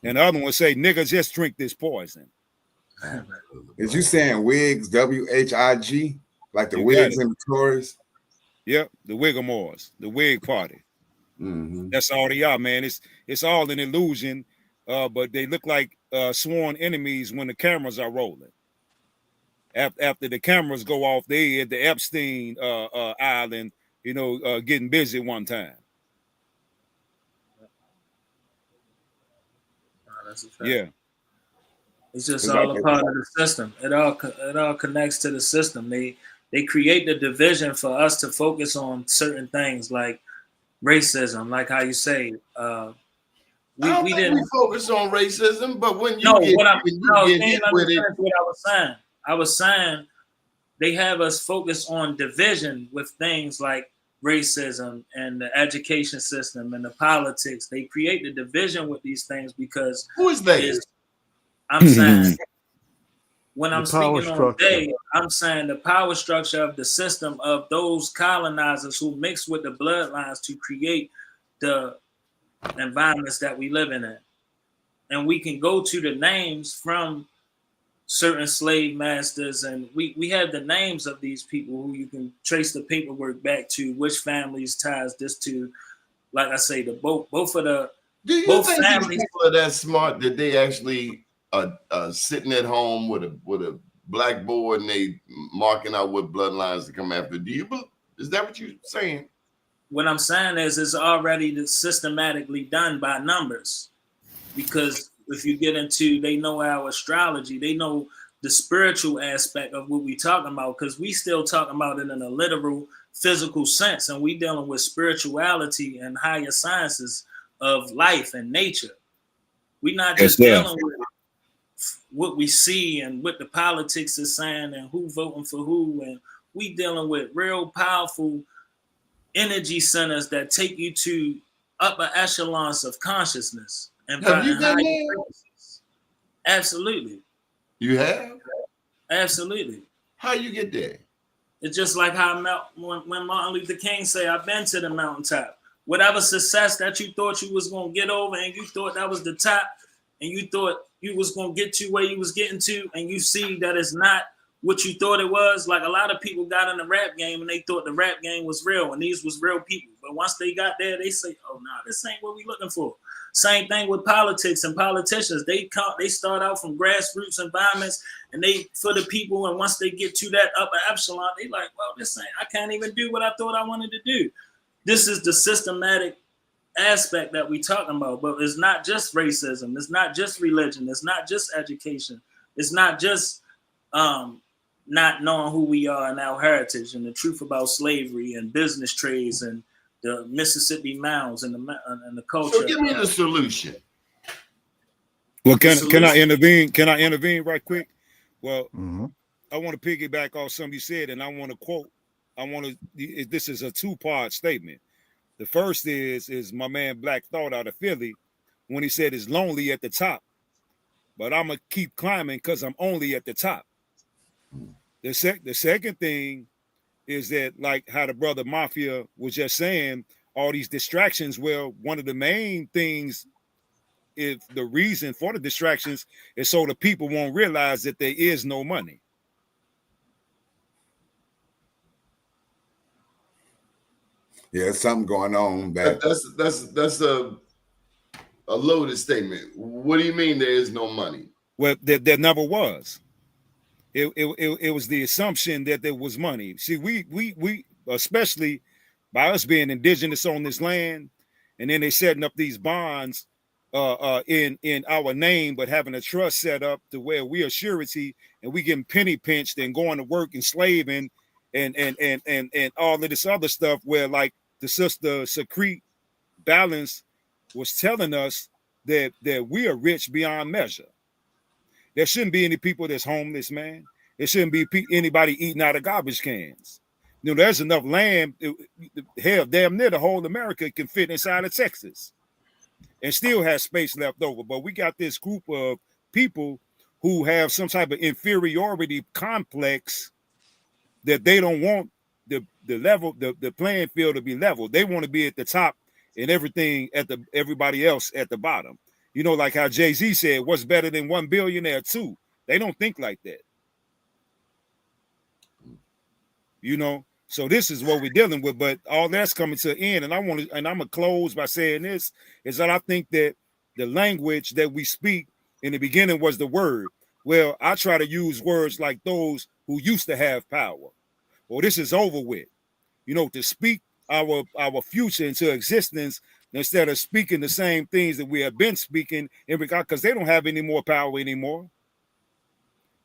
And the other one say, nigga, just drink this poison. Is you saying wigs, WHIG, like the You wigs and the Tories? Yep, the Wigamores, the Wig Party. That's all they are, man. It's all an illusion, but they look like sworn enemies when the cameras are rolling. After the cameras go off, they at the Epstein Island, you know, getting busy one time. That's a fact. Yeah. It's just all a part of the system. It all connects to the system. They create the division for us to focus on certain things like racism, like how you say. We didn't focus on racism, but when you what I was saying they have us focus on division with things like racism and the education system and the politics. They create the division with these things because who is they? I'm saying when I'm The power speaking on structure. they, I'm saying the power structure of the system of those colonizers who mix with the bloodlines to create the environments that we live in. And we can go to the names from certain slave masters, and we have the names of these people who you can trace the paperwork back to, which families ties this to. Like I say, the both of the Do you both think families these people are that smart that they actually are sitting at home with a blackboard and they marking out what bloodlines to come after? Is that what you're saying? What I'm saying is it's already systematically done by numbers, because if you get into, they know our astrology, they know the spiritual aspect of what we talking about, because we still talking about it in a literal physical sense, and we dealing with spirituality and higher sciences of life and nature. We're not just dealing with what we see and what the politics is saying and who voting for who, and we dealing with real powerful energy centers that take you to upper echelons of consciousness. And have you been there? Absolutely. You have? Absolutely. How you get there? It's just like how when Martin Luther King say, I've been to the mountaintop. Whatever success that you thought you was going to get over and you thought that was the top and you thought you was going to get to where you was getting to, and you see that it's not what you thought it was. Like a lot of people got in the rap game and they thought the rap game was real and these was real people. But once they got there, they say, oh, no, this ain't what we looking for. Same thing with politics and politicians. They start out from grassroots environments and they for the people. And once they get to that upper echelon, they like, well, this ain't, I can't even do what I thought I wanted to do. This is the systematic aspect that we talking about. But it's not just racism. It's not just religion. It's not just education. It's not just not knowing who we are and our heritage and the truth about slavery and business trades and the Mississippi mounds and the culture. So give me the solution. Well, can I intervene? Can I intervene right quick? Well, I want to piggyback off something you said, and I want to quote. This is a two-part statement. The first is my man Black Thought out of Philly when he said it's lonely at the top, but I'm gonna keep climbing because I'm only at the top. The second thing is that, like how the brother Mafia was just saying, all these distractions. Well, one of the main things, if the reason for the distractions is so the people won't realize that there is no money. Yeah, there's something going on. That's a loaded statement. What do you mean there is no money? Well, there never was. It was the assumption that there was money. See, we especially by us being indigenous on this land, and then they setting up these bonds in our name, but having a trust set up to where we are surety and we getting penny pinched and going to work and slaving and all of this other stuff, where like the sister Secrete Balance was telling us that we are rich beyond measure. There shouldn't be any people that's homeless, man. There shouldn't be anybody eating out of garbage cans. You know, there's enough land. Hell, damn near the whole America can fit inside of Texas and still has space left over. But we got this group of people who have some type of inferiority complex that they don't want the level, the playing field to be level. They want to be at the top and everything at everybody else at the bottom. You know, like how Jay-Z said, what's better than 1 billionaire? 2. They don't think like that. You know, so this is what we're dealing with, but all that's coming to an end. And I'm gonna close by saying this is that I think that the language that we speak in the beginning was the word. Well, I try to use words like those who used to have power. Well, this is over with. You know, to speak our future into existence instead of speaking the same things that we have been speaking in regard, because they don't have any more power anymore.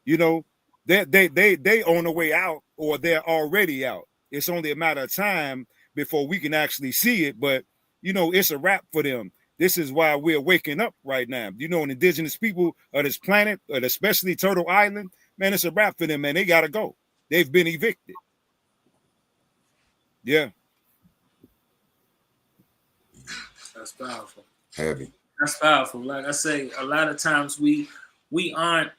You know, they on the way out, or they're already out. It's only a matter of time before we can actually see it. But you know, it's a wrap for them. This is why we're waking up right now. You know, an indigenous people of this planet, and especially Turtle Island, man, it's a wrap for them, man. They gotta go. They've been evicted. Yeah. That's powerful. Heavy. That's powerful. Like I say, a lot of times we aren't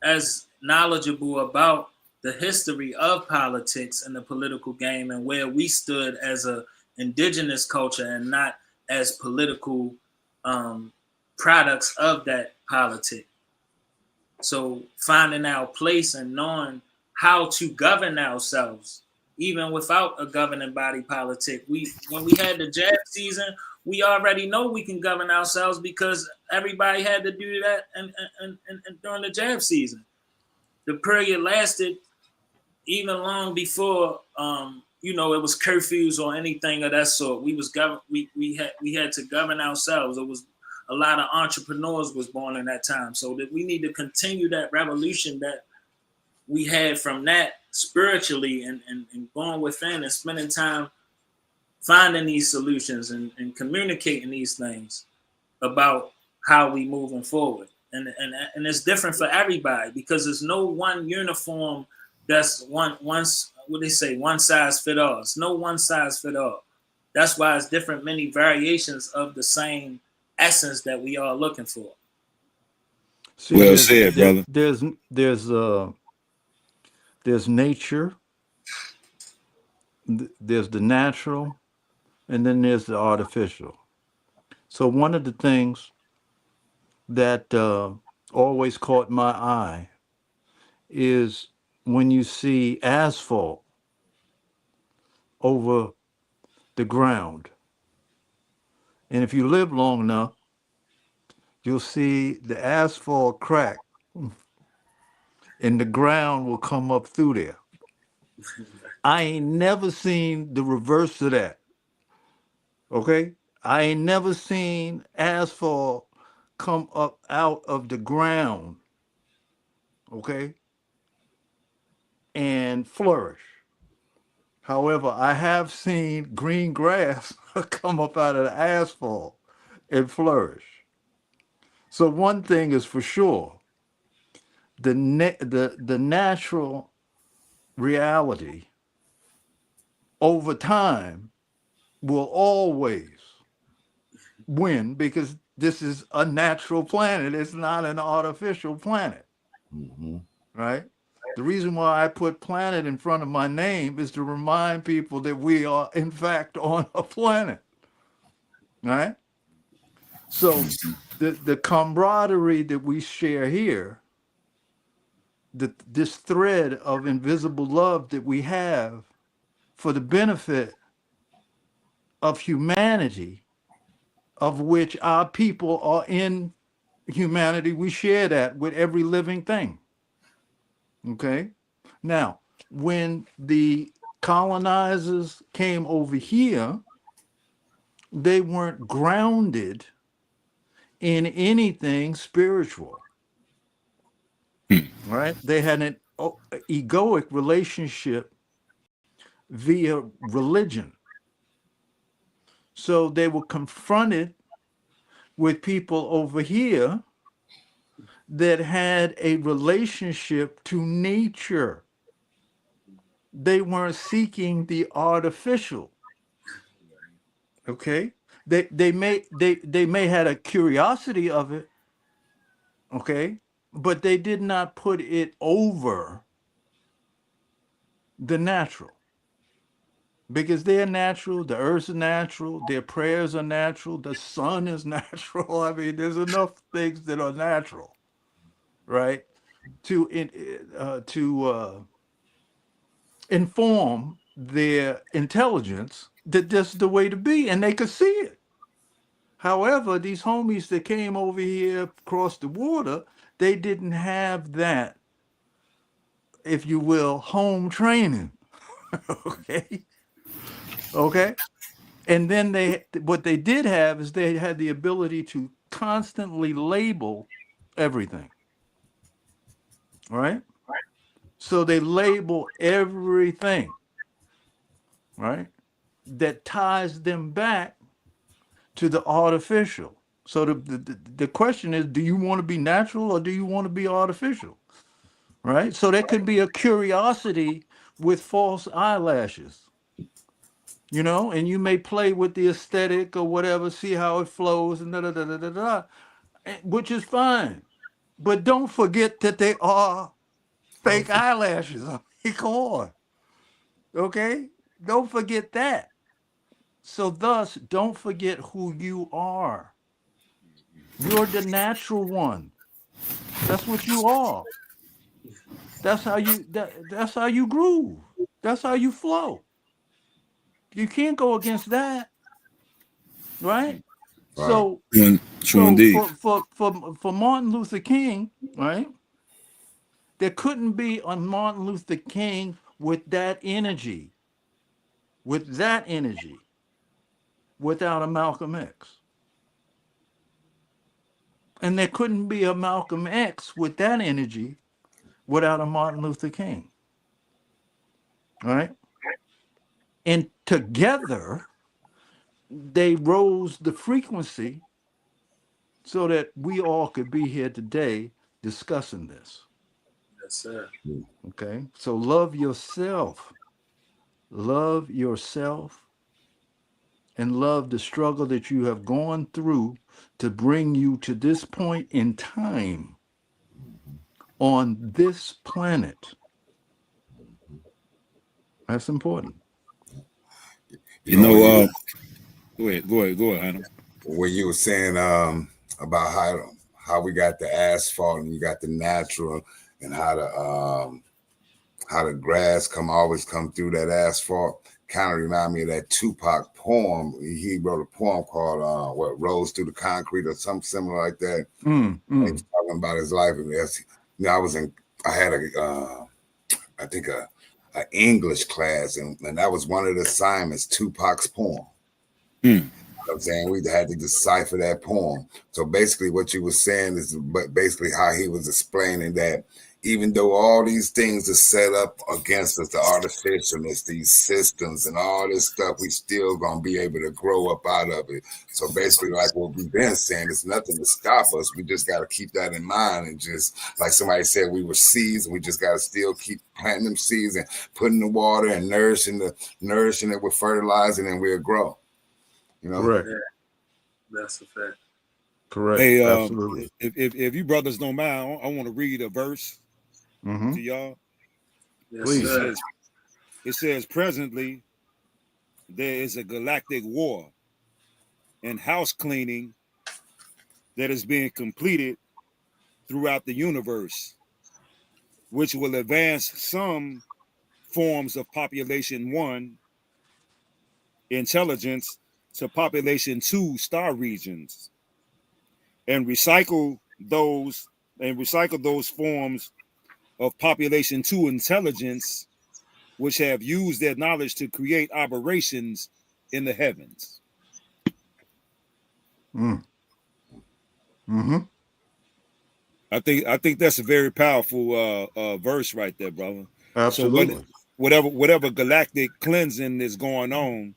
as knowledgeable about the history of politics and the political game and where we stood as a indigenous culture and not as political products of that politic. So finding our place and knowing how to govern ourselves, even without a governing body politic. When we had the jab season, we already know we can govern ourselves because everybody had to do that and during the jab season. The period lasted even long before it was curfews or anything of that sort. We had to govern ourselves. It was a lot of entrepreneurs was born in that time. So that we need to continue that revolution that we had from that spiritually and going within and spending time finding these solutions and communicating these things about how we moving forward. And it's different for everybody because there's no one uniform that's one size fit all. It's no one size fit all. That's why it's different, many variations of the same essence that we are looking for. See, well said, brother. There's nature, there's the natural, and then there's the artificial. So one of the things that always caught my eye is when you see asphalt over the ground. And if you live long enough, you'll see the asphalt crack and the ground will come up through there. I ain't never seen the reverse of that. Okay? I ain't never seen asphalt come up out of the ground, okay, and flourish. However, I have seen green grass come up out of the asphalt and flourish. So one thing is for sure, the natural reality over time will always win because this is a natural planet. It's not an artificial planet, right? The reason why I put planet in front of my name is to remind people that we are, in fact, on a planet, right? So the camaraderie that we share here, this thread of invisible love that we have for the benefit of humanity, of which our people are in humanity, we share that with every living thing. Okay? Now, when the colonizers came over here, they weren't grounded in anything spiritual. Right? They had an egoic relationship via religion. So they were confronted with people over here that had a relationship to nature. They weren't seeking the artificial. Okay? They may had a curiosity of it, okay? but they did not put it over the natural. Because they're natural, the earth's natural, their prayers are natural, the sun is natural. I mean, there's enough things that are natural, right? To inform their intelligence that this is the way to be, and they could see it. However, these homies that came over here across the water, they didn't have that, if you will, home training. Okay. Okay. And then what they did have is they had the ability to constantly label everything. Right. So they label everything, right, that ties them back to the artificial. So the question is, do you want to be natural or do you want to be artificial? Right. So there could be a curiosity with false eyelashes, and you may play with the aesthetic or whatever, see how it flows and da da da da da da, which is fine. But don't forget that they are fake eyelashes. I mean, come on. Okay? Don't forget that. So, thus, don't forget who you are. You're the natural one. That's what you are. That's how you groove. That's how you flow. You can't go against that, right? Right. So True indeed. for Martin Luther King, right? There couldn't be a Martin Luther King with that energy, without a Malcolm X. And there couldn't be a Malcolm X with that energy without a Martin Luther King. All right. And together, they rose the frequency so that we all could be here today discussing this. Yes, sir. Okay. So love yourself. Love yourself and love the struggle that you have gone through to bring you to this point in time on this planet. That's important. You know, go ahead, Hannah. when you were saying about how we got the asphalt and you got the natural and how the grass always come through that asphalt, kind of remind me of that Tupac poem. He wrote a poem called what Rose Through the Concrete or something similar like that. He's talking about his life. And I had I think a English class, and that was one of the assignments, Tupac's poem. You know what I'm saying? We had to decipher that poem. So basically what you were saying is basically how he was explaining that even though all these things are set up against us, the artificialness, these systems and all this stuff, we still gonna be able to grow up out of it. So basically, like what we've been saying, it's nothing to stop us. We just got to keep that in mind, and just like somebody said, we were seeds, and we just got to still keep planting them seeds and putting the water and nourishing it with fertilizing, and we'll grow. Correct. Yeah, that's a fact. Correct. Hey, Absolutely. if you brothers don't mind, I want to read a verse to y'all. Yes, Please. sir. It says, presently, there is a galactic war and house cleaning that is being completed throughout the universe, which will advance some forms of population 1 intelligence to population 2 star regions, and recycle those forms of population 2 intelligence which have used their knowledge to create operations in the heavens. I think that's a very powerful verse right there, brother. Absolutely. So whatever galactic cleansing is going on,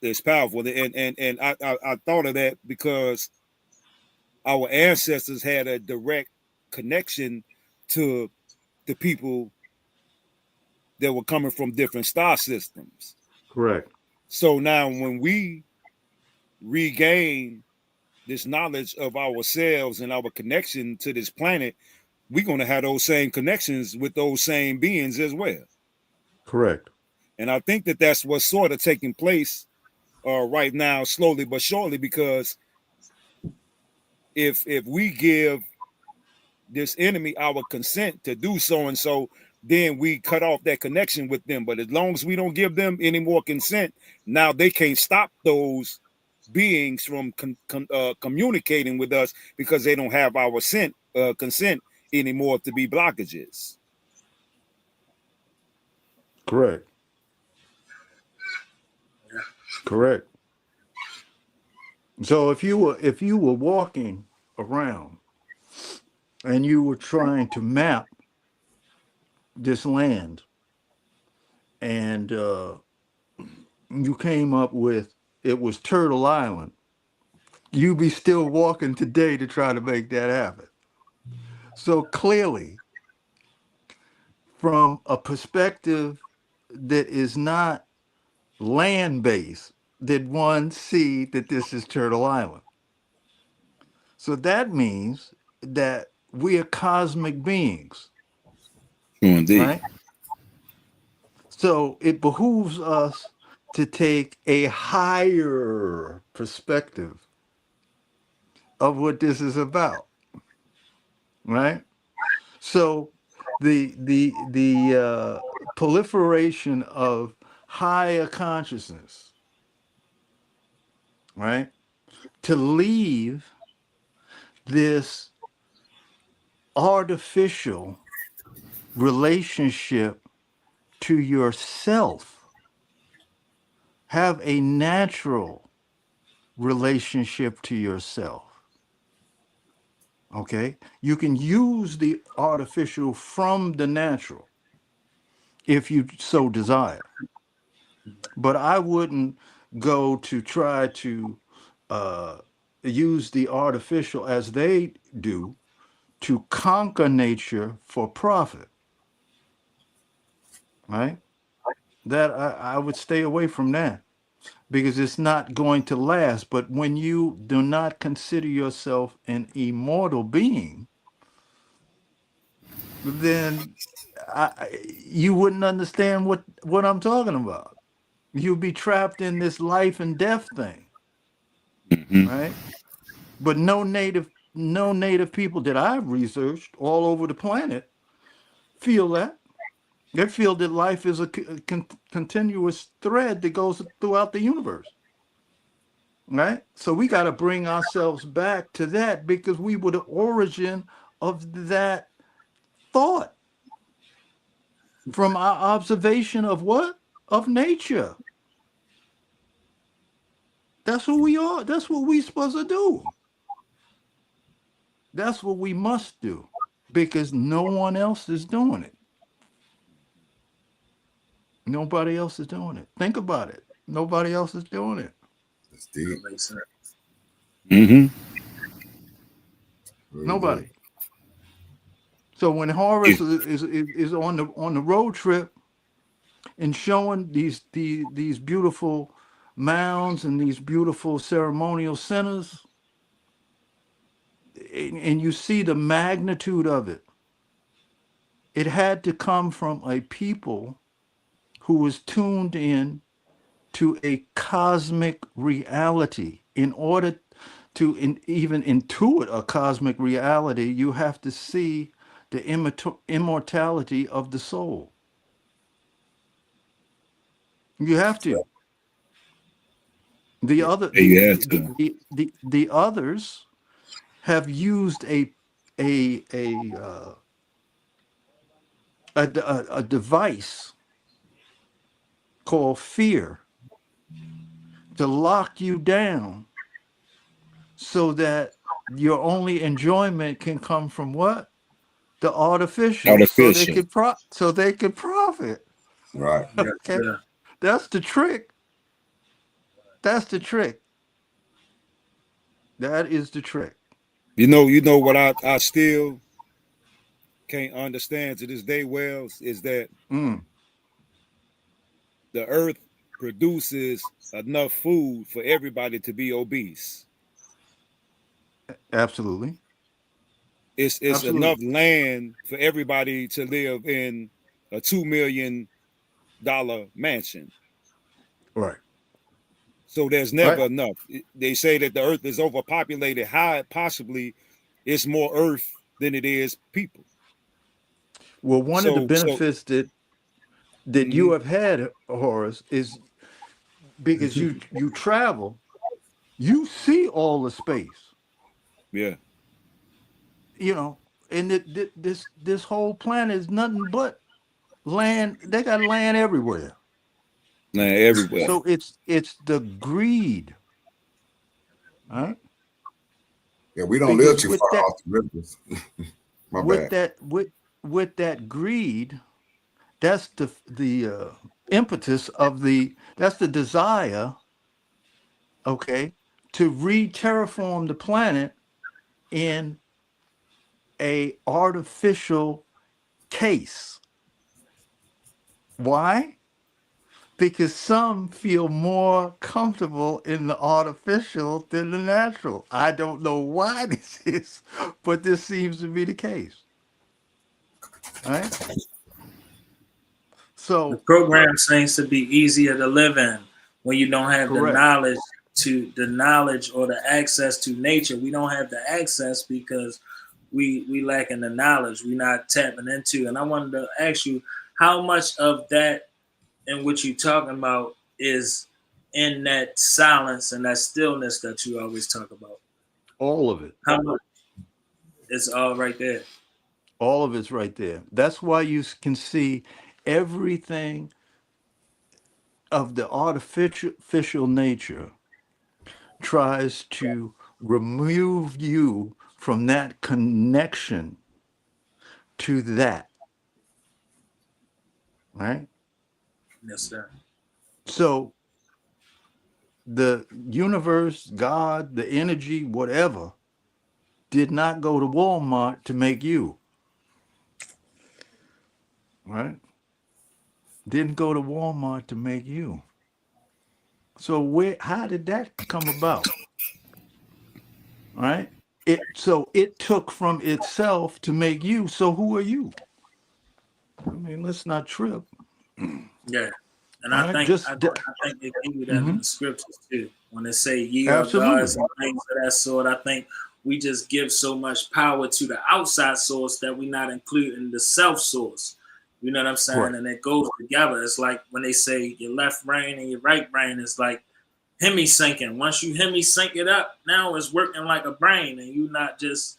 is powerful. And I thought of that because our ancestors had a direct connection to the people that were coming from different star systems. Correct. So now when we regain this knowledge of ourselves and our connection to this planet, we're going to have those same connections with those same beings as well. Correct. And I think that that's what's sort of taking place right now, slowly but surely, because if we give this enemy our consent to do so and so, then we cut off that connection with them. But as long as we don't give them any more consent, now they can't stop those beings from communicating with us, because they don't have our consent anymore to be blockages. Correct. Correct. So if you were walking around and you were trying to map this land, and you came up with it was Turtle Island, you'd be still walking today to try to make that happen. So clearly, from a perspective that is not land-based, did one see that this is Turtle Island. So that means that we are cosmic beings, Indeed. right? So it behooves us to take a higher perspective of what this is about, right? So the proliferation of higher consciousness, right, to leave this artificial relationship to yourself, have a natural relationship to yourself. Okay, you can use the artificial from the natural if you so desire, but I wouldn't go to try to use the artificial as they do to conquer nature for profit, right? That I would stay away from that, because it's not going to last. But when you do not consider yourself an immortal being, then you wouldn't understand what I'm talking about. You'd be trapped in this life and death thing, right? But no native people that I've researched all over the planet feel that. They feel that life is a continuous thread that goes throughout the universe, right? So we got to bring ourselves back to that, because we were the origin of that thought from our observation of what? Of nature. That's who we are. That's what we're supposed to do. That's what we must do, because no one else is doing it. Nobody else is doing it. Think about it. Nobody else is doing it. That's deep. Makes sense. Really Nobody. deep. So when Horace is on the road trip and showing these beautiful mounds and these beautiful ceremonial centers, and you see the magnitude of it, it had to come from a people who was tuned in to a cosmic reality. In order to even intuit a cosmic reality, you have to see the immortality of the soul. You have to. The other You have to. the others have used a device called fear to lock you down, so that your only enjoyment can come from what? The artificial, so they Artificial. could profit. Right. Okay, Yeah. that's the trick. That's the trick. That is the trick. You know what I still can't understand to this day, Wells, is that Mm. the earth produces enough food for everybody to be obese. Absolutely. It's enough land for everybody to live in a $2 million mansion. Right. So there's never enough. They say that the earth is overpopulated. How possibly it's more earth than it is people. Well, one of the benefits that you mhm. have had, Horace, is because you travel, you see all the space. Yeah. You know, and this whole planet is nothing but land. They got land everywhere. Nah, everywhere. So it's the greed, right? Yeah, we don't live Because too far off the rivers. My bad. With that greed, that's the impetus of that's the desire, okay, to re-terraform the planet in a artificial case. Why? Because some feel more comfortable in the artificial than the natural. I don't know why this is, but this seems to be the case. Right? The So, program seems to be easier to live in when you don't have the correct. knowledge or the access to nature. We don't have the access because we lacking the knowledge. We're not tapping into. And I wanted to ask you, how much of that and what you're talking about is in that silence and that stillness that you always talk about? All of it. How much? It's all right there. All of it's right there. That's why you can see everything of the artificial nature tries to remove you from that connection to that, right? Yes, sir. So the universe, God, the energy, whatever, did not go to Walmart to make you, right? Didn't go to Walmart to make you. So how did that come about? Right? It took from itself to make you. So who are you? I mean, let's not trip. Yeah. And All I right, think I, just I think they give you that in the scriptures too. When they say ye are absolutely gods and things of that sort, I think we just give so much power to the outside source that we're not including the self source. You know what I'm saying? correct. And it goes together. It's like when they say your left brain and your right brain is like hemi syncing. Once you hemi sync it up, now it's working like a brain, and you're not just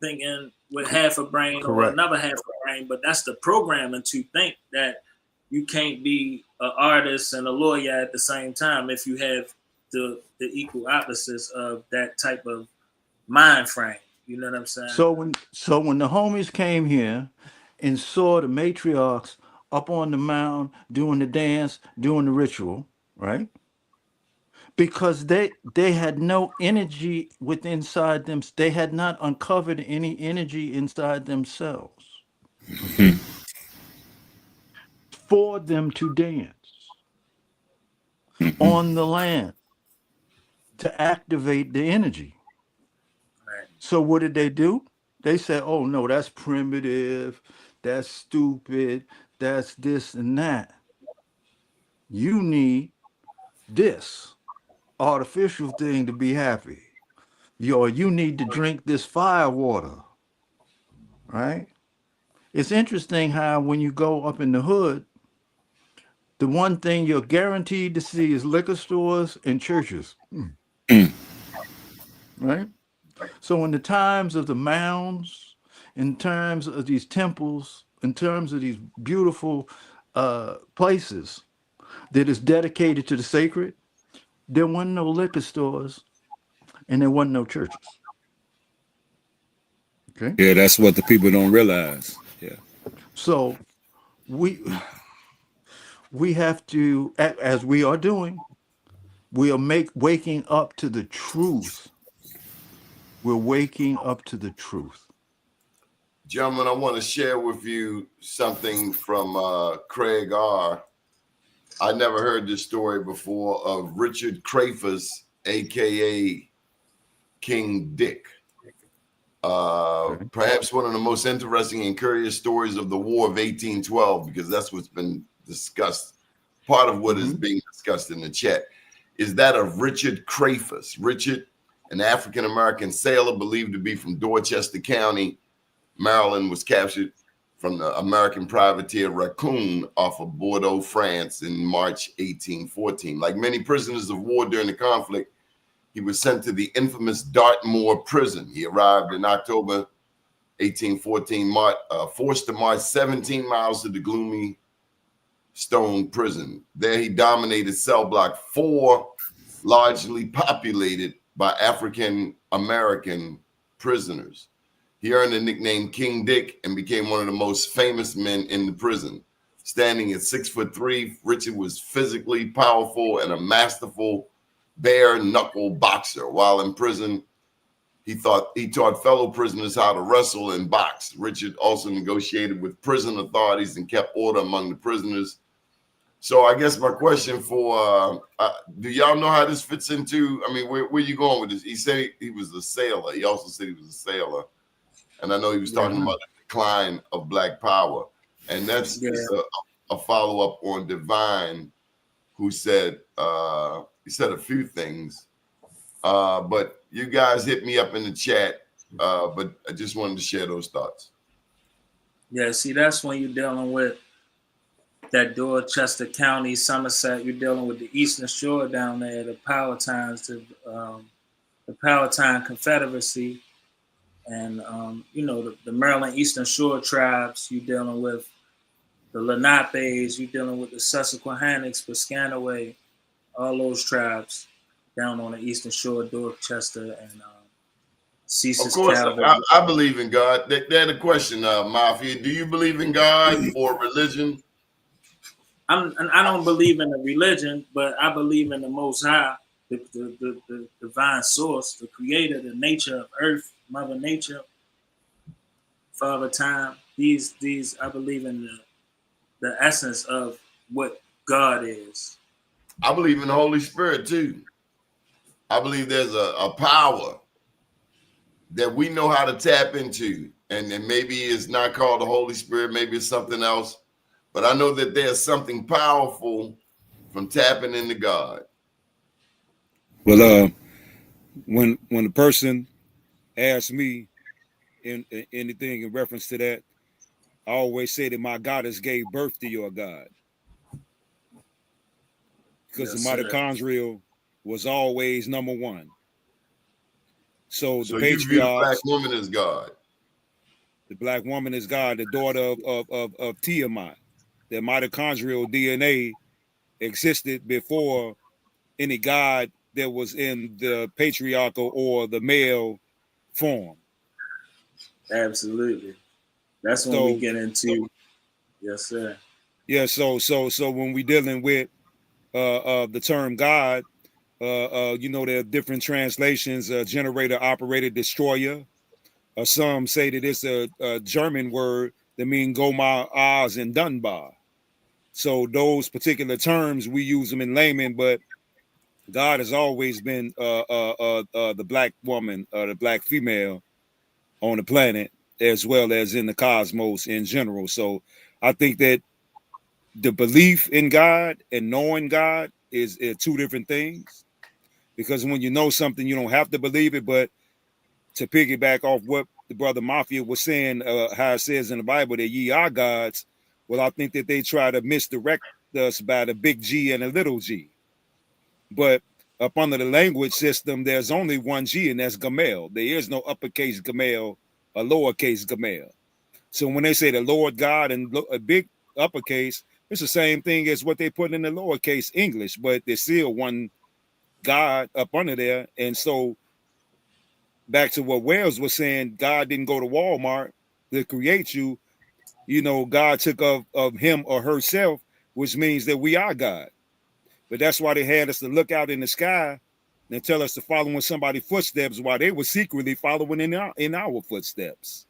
thinking with half a brain or Correct. another half a brain. But that's the programming to think that you can't be an artist and a lawyer at the same time if you have the equal opposites of that type of mind frame. You know what I'm saying? So when the homies came here and saw the matriarchs up on the mound doing the dance, doing the ritual, right? Because they had no energy within inside them. They had not uncovered any energy inside themselves, okay, for them to dance on the land to activate the energy. Right. So what did they do? They said, "Oh no, that's primitive, that's stupid, that's this and that. You need this artificial thing to be happy. You need to drink this fire water, right?" It's interesting how when you go up in the hood, the one thing you're guaranteed to see is liquor stores and churches, right? So in the times of the mounds, in terms of these temples, in terms of these beautiful places that is dedicated to the sacred, there weren't no liquor stores and there wasn't no churches. Okay. Yeah, that's what the people don't realize. Yeah. So we we have to, as we are doing, we are waking up to the truth. We're waking up to the truth. Gentlemen, I want to share with you something from Craig R. I never heard this story before of Richard Crafers, aka King Dick. Perhaps one of the most interesting and curious stories of the War of 1812, because that's what's been discussed. Part of what is being discussed in the chat is that of Richard Crafus. Richard, an African-American sailor believed to be from Dorchester County, Maryland, was captured from the American privateer Raccoon off of Bordeaux, France in March 1814. Like many prisoners of war during the conflict, he was sent to the infamous Dartmoor prison. He arrived in October 1814, forced to march 17 miles to the gloomy stone prison. There he dominated cell block 4, largely populated by African-American prisoners. He earned the nickname King Dick and became one of the most famous men in the prison. Standing at 6'3", Richard was physically powerful and a masterful bare knuckle boxer. While in prison, he taught fellow prisoners how to wrestle and box. Richard also negotiated with prison authorities and kept order among the prisoners. So I guess my question for, do y'all know how this fits into, I mean, where you going with this? He said he was a sailor. He also said he was a sailor. And I know he was talking about the decline of Black power. And that's a follow-up on Divine, who said, he said a few things. But you guys hit me up in the chat, but I just wanted to share those thoughts. Yeah, see, that's when you're dealing with that Dorchester County, Somerset. You're dealing with the Eastern Shore down there, the Powhatans, the Powhatan Confederacy, and the Maryland Eastern Shore tribes. You're dealing with the Lenapes. You're dealing with the Susquehannocks, Piscataway, all those tribes down on the Eastern Shore, Dorchester, and Ceases. Of course, I believe in God. That's the question, Mafia. Do you believe in God or religion? I don't believe in a religion, but I believe in the Most High, the divine source, the creator, the nature of Earth, Mother Nature, Father Time. These I believe in the essence of what God is. I believe in the Holy Spirit too. I believe there's a power that we know how to tap into, and maybe it's not called the Holy Spirit, maybe it's something else. But I know that there's something powerful from tapping into God. Well, when a person asks me in anything in reference to that, I always say that my goddess gave birth to your God, because the mitochondrial was always number one. So the patriarchs, you view the Black woman as God. The Black woman is God, the daughter of Tiamat. Their mitochondrial DNA existed before any God that was in the patriarchal or the male form. Absolutely. That's when we get into, yes, sir. Yeah, so when we dealing with the term God, there are different translations, generator, operator, destroyer. Some say that it's a German word that means Gomar, Oz, and Dunbar. So those particular terms, we use them in layman, but God has always been the Black woman, the Black female on the planet, as well as in the cosmos in general. So I think that the belief in God and knowing God is two different things, because when you know something, you don't have to believe it. But to piggyback off what the brother Mafia was saying, how it says in the Bible that ye are gods, well, I think that they try to misdirect us by the big G and a little g. But up under the language system, there's only one G, and that's Gamel. There is no uppercase Gamel or lowercase Gamel. So when they say the Lord God and a big uppercase, it's the same thing as what they put in the lowercase English, but there's still one God up under there. And so back to what Wells was saying, God didn't go to Walmart to create you. God took of him or herself, which means that we are God. But that's why they had us to look out in the sky and tell us to follow in somebody's footsteps while they were secretly following in our footsteps.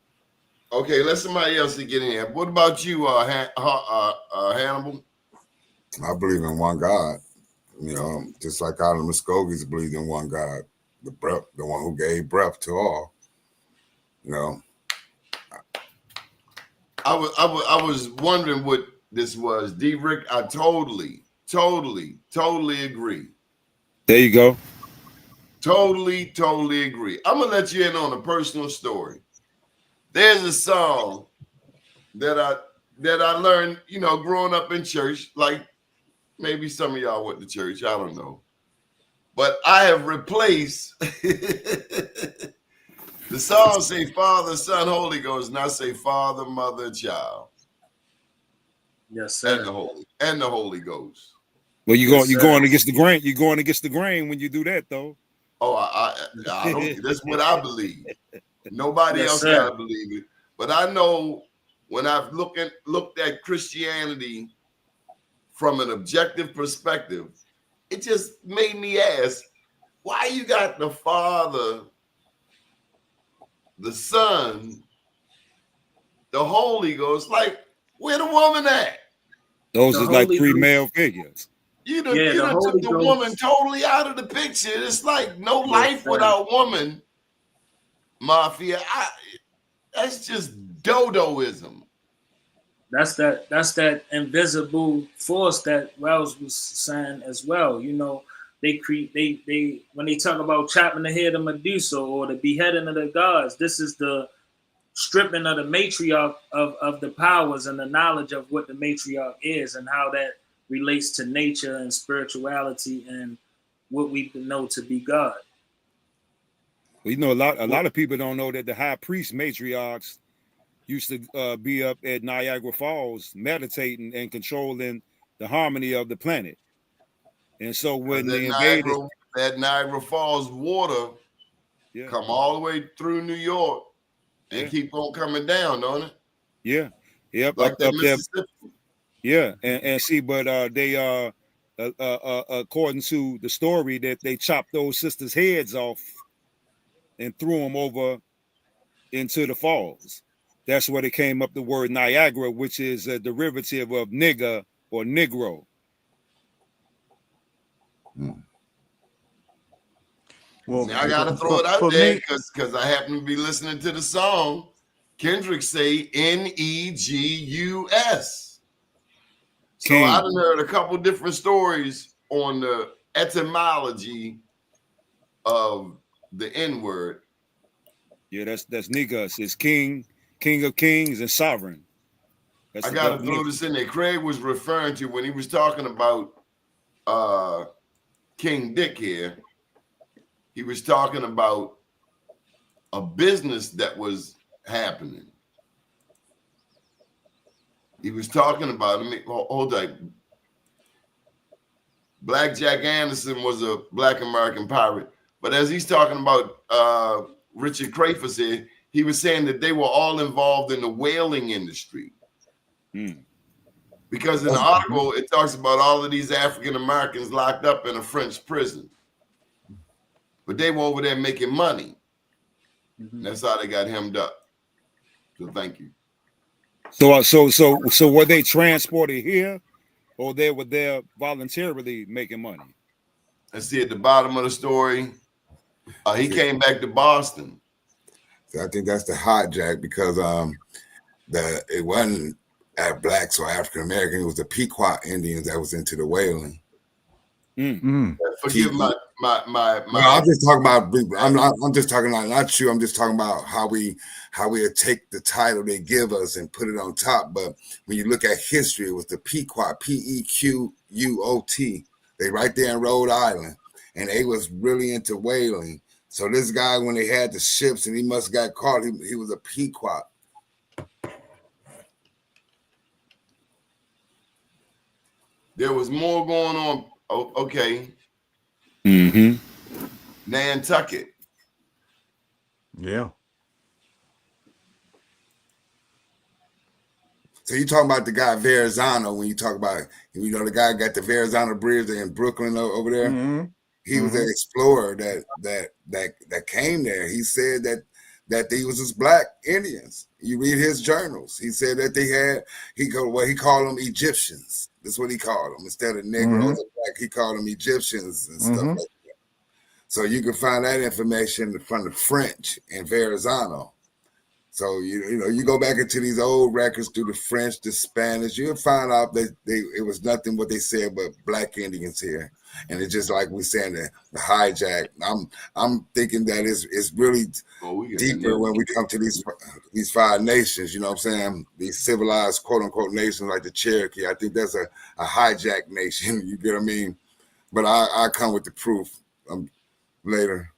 Okay, let somebody else get in here. What about you, Hannibal? I believe in one God. Just like all the Muskogees believed in one God, the one who gave breath to all. You know, I was wondering what this was. D. Rick, I totally agree. There you go. Totally agree. I'm gonna let you in on a personal story. There's a song that I learned, you know, growing up in church. Like maybe some of y'all went to church, I don't know. But I have replaced the song say Father, Son, Holy Ghost, and I say Father, Mother, Child. Yes, sir. And the Holy Ghost. Well, you're going against the grain. You're going against the grain when you do that, though. Oh, I don't. That's what I believe. Nobody else gotta believe it. But I know when I've looked at Christianity from an objective perspective, it just made me ask, why you got the Father, the Son, the Holy Ghost? Like, where the woman at? Those are like three male figures. You done took the woman totally out of the picture. It's like no life without woman, Mafia. That's just dodoism. That's that invisible force that Wells was saying as well. You know, they when they talk about chopping the head of Medusa or the beheading of the gods, this is the stripping of the matriarch of the powers and the knowledge of what the matriarch is and how that relates to nature and spirituality and what we know to be God. Well, you know, a lot of people don't know that the high priest matriarchs used to be up at Niagara Falls meditating and controlling the harmony of the planet. And so when they invaded that Niagara Falls water come all the way through New York and keep on coming down, don't it? Yeah. Yep. Like up that there. Mississippi. Yeah, and see, but they according to the story that they chopped those sisters' heads off and threw them over into the falls. That's where they came up the word Niagara, which is a derivative of nigger or Negro. Well, now I gotta throw it out there because I happen to be listening to the song. Kendrick say Negus. So I done heard a couple different stories on the etymology of the N-word. Yeah, that's Negus. It's king of kings, and sovereign. I gotta throw this in there. Craig was referring to when he was talking about King Dick here. He was talking about a business that was happening. He was talking about, hold on. Black Jack Anderson was a Black American pirate. But as he's talking about Richard Crayfus here, he was saying that they were all involved in the whaling industry. Because in the article, it talks about all of these African Americans locked up in a French prison. But they were over there making money. And that's how they got hemmed up. So thank you. So were they transported here, or they were there voluntarily making money? Let's see at the bottom of the story. He came back to Boston. So I think that's the hijack because it wasn't blacks or African American. It was the Pequot Indians that was into the whaling. Forgive my. I'm just talking about. I'm just talking about not you. I'm just talking about how we take the title they give us and put it on top. But when you look at history, it was the Pequot, Pequot. They right there in Rhode Island, and they was really into whaling. So this guy, when they had the ships and he must have got caught, he was a Pequot. There was more going on. Oh, okay. Nantucket. Yeah. So you talking about the guy Verrazano when you talk about, you know, the guy got the Verrazano Bridge in Brooklyn over there. He was an explorer that came there. He said that they was just black Indians. You read his journals. He said that they had he called them Egyptians. That's what he called them. Instead of Negroes or black, he called them Egyptians and stuff like that. So you can find that information from the French and Verrazano. So you go back into these old records through the French, the Spanish, you'll find out that it was nothing what they said but Black Indians here. And it's just like we're saying the hijack. I'm thinking that it's really deeper when we come to these 5 nations. You know what I'm saying? These civilized quote unquote nations like the Cherokee. I think that's a hijack nation. You get what I mean? But I come with the proof later.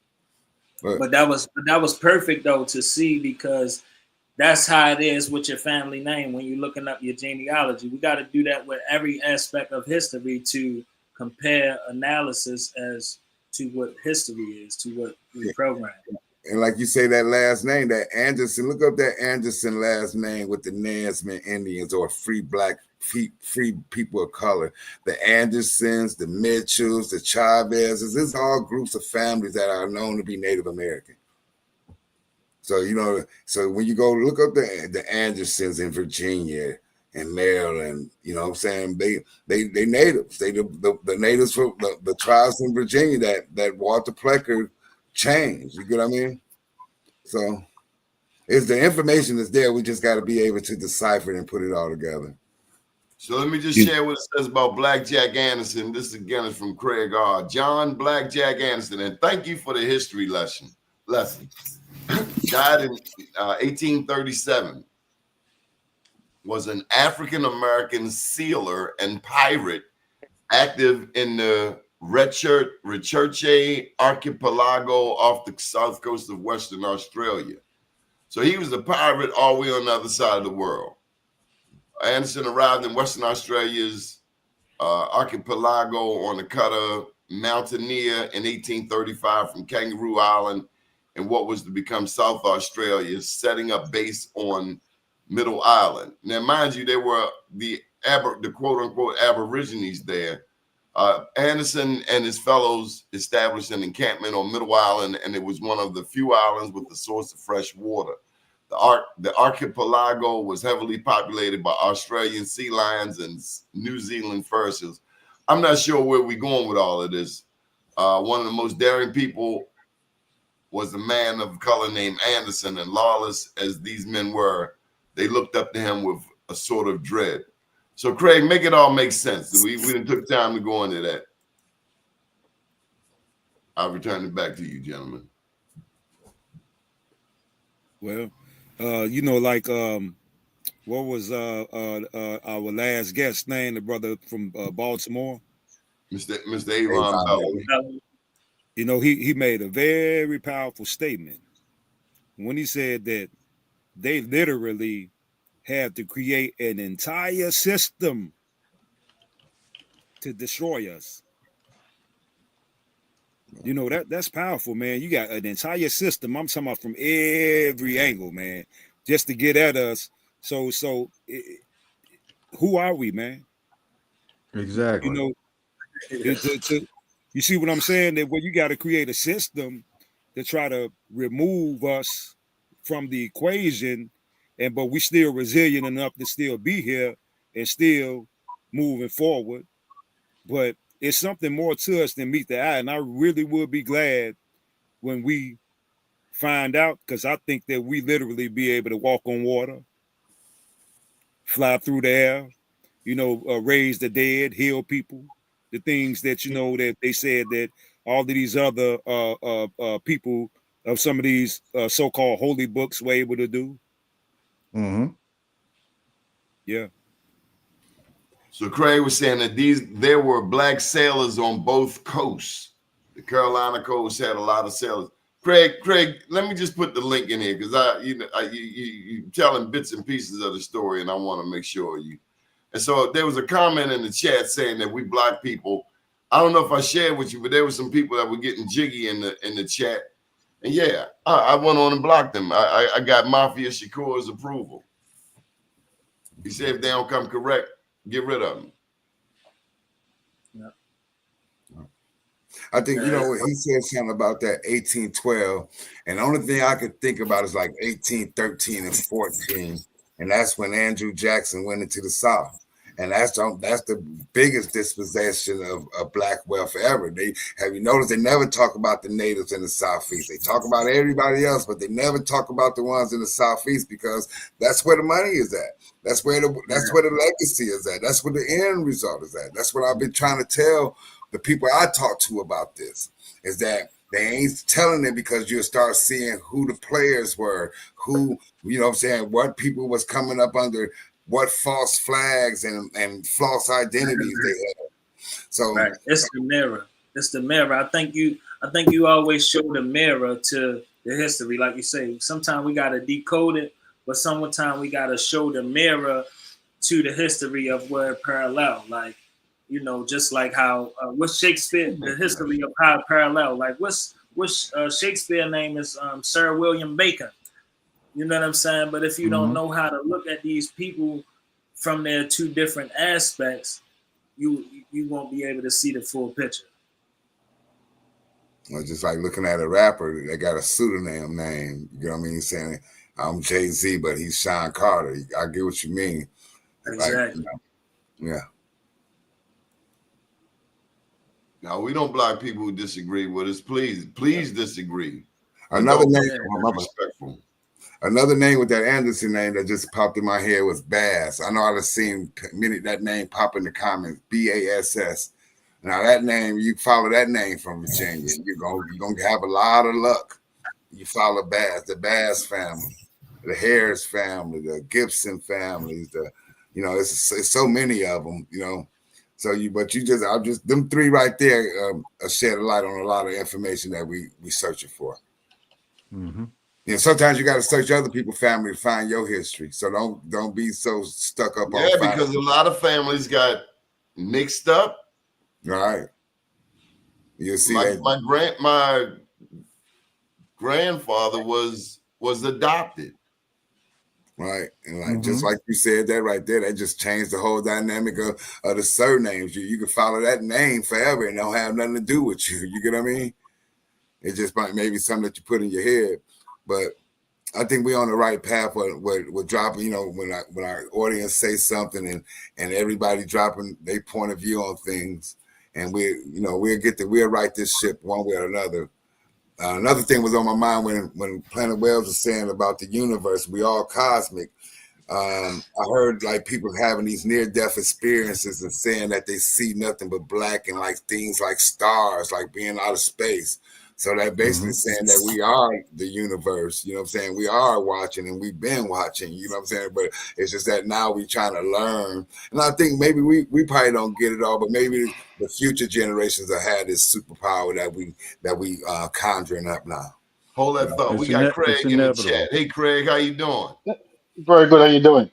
But that was perfect though to see, because that's how it is with your family name when you're looking up your genealogy. We got to do that with every aspect of history to compare analysis as to what history is, to what we program. And like you say, that last name, that Anderson, look up that Anderson last name with the Nansemond Indians or free people of color. The Andersons, the Mitchells, the Chavezes, this is all groups of families that are known to be Native American. So, so when you go look up the Andersons in Virginia and Maryland, you know what I'm saying? They natives. They the natives from the tribes in Virginia that Walter Plecker changed. You get what I mean? So it's the information is there. We just got to be able to decipher it and put it all together. So let me just share what it says about Black Jack Anderson. This again is from Craig R. John Black Jack Anderson, and thank you for the history lesson. Died in 1837. Was an African-American sealer and pirate active in the Recherche Archipelago off the south coast of Western Australia. So he was a pirate all the way on the other side of the world. Anderson arrived in Western Australia's archipelago on the cutter Mountaineer in 1835 from Kangaroo Island in what was to become South Australia, setting up base on Middle Island. Now, mind you, they were the quote-unquote Aborigines there. Anderson and his fellows established an encampment on Middle Island, and it was one of the few islands with a source of fresh water. The archipelago was heavily populated by Australian sea lions and New Zealand fur seals. I'm not sure where we're going with all of this. One of the most daring people was a man of color named Anderson, and lawless as these men were, they looked up to him with a sort of dread. So, Craig, make it all make sense. We didn't took time to go into that. I'll return it back to you, gentlemen. Well, like what was our last guest name? The brother from Baltimore, Mr. Avon Bellow. He made a very powerful statement when he said that they literally have to create an entire system to destroy us. That's powerful, man. You got an entire system. I'm talking about from every angle, man, just to get at us. So who are we, man? Exactly. You see what I'm saying? That you got to create a system to try to remove us from the equation, but we still resilient enough to still be here and still moving forward. But it's something more to us than meet the eye, and I really would be glad when we find out, because I think that we literally be able to walk on water, fly through the air, raise the dead, heal people, the things that that they said that all of these other people of some of these so-called holy books were able to do. Mm-hmm. Yeah. So Craig was saying that there were black sailors on both coasts. The Carolina coast had a lot of sailors. Craig, let me just put the link in here because you telling bits and pieces of the story, and I want to make sure you. And so there was a comment in the chat saying that we black people. I don't know if I shared with you, but there were some people that were getting jiggy in the chat. And yeah, I went on and blocked them. I got Mafia Shakur's approval. He said if they don't come correct, get rid of them. Yeah. I think, he said something about that 1812. And the only thing I could think about is like 1813 and 14. And that's when Andrew Jackson went into the South. And that's the biggest dispossession of black wealth ever. They have you noticed they never talk about the natives in the Southeast. They talk about everybody else, but they never talk about the ones in the Southeast because that's where the money is at. That's where the legacy is at. That's where the end result is at. That's what I've been trying to tell the people I talk to about this, is that they ain't telling it because you'll start seeing who the players were, who, you know what I'm saying, what people was coming up under, what false flags and false identities they had. So right, it's the mirror. It's the mirror. I think you always show the mirror to the history, like you say. Sometimes we gotta decode it, but sometimes we gotta show the mirror to the history of where it parallel. Like, you know, just like how what's Shakespeare, the history of how it parallel. Like what's Shakespeare name is Sir William Bacon. You know what I'm saying? But if you don't know how to look at these people from their two different aspects, you won't be able to see the full picture. Well, just like looking at a rapper, they got a pseudonym name. You know what I mean? Saying I'm Jay-Z, but he's Sean Carter. I get what you mean. Exactly. Like, you know, yeah. Now, we don't block people who disagree with us. Please disagree. Another name, respectful. Another name with that Anderson name that just popped in my head was Bass. I know I've seen that name pop in the comments. BASS. Now that name, you follow that name from Virginia, you're gonna have a lot of luck. You follow Bass, the Bass family, the Harris family, the Gibson families, it's so many of them, you know. So them three right there shed a light on a lot of information that we searching for. Mm-hmm. You know, sometimes you got to search other people's family to find your history. So don't be so stuck up on. Yeah, because a lot of families got mixed up. Right. You see my grandfather was adopted. Right. And like just like you said that right there, that just changed the whole dynamic of the surnames. You can follow that name forever and don't have nothing to do with you. You get what I mean? It just might maybe something that you put in your head. But I think we're on the right path with dropping, you know, when our audience say something and everybody dropping their point of view on things, and we'll right this ship one way or another. Another thing was on my mind when Planet Wells was saying about the universe, we all cosmic. I heard like people having these near-death experiences and saying that they see nothing but black and like things like stars, like being out of space. So that basically saying that we are the universe, you know what I'm saying? We are watching and we've been watching, you know what I'm saying? But it's just that now we're trying to learn. And I think maybe we probably don't get it all, but maybe the future generations have had this superpower that we conjuring up now. Hold that thought. We got Craig in the chat. Hey, Craig, how you doing? Very good. How you doing?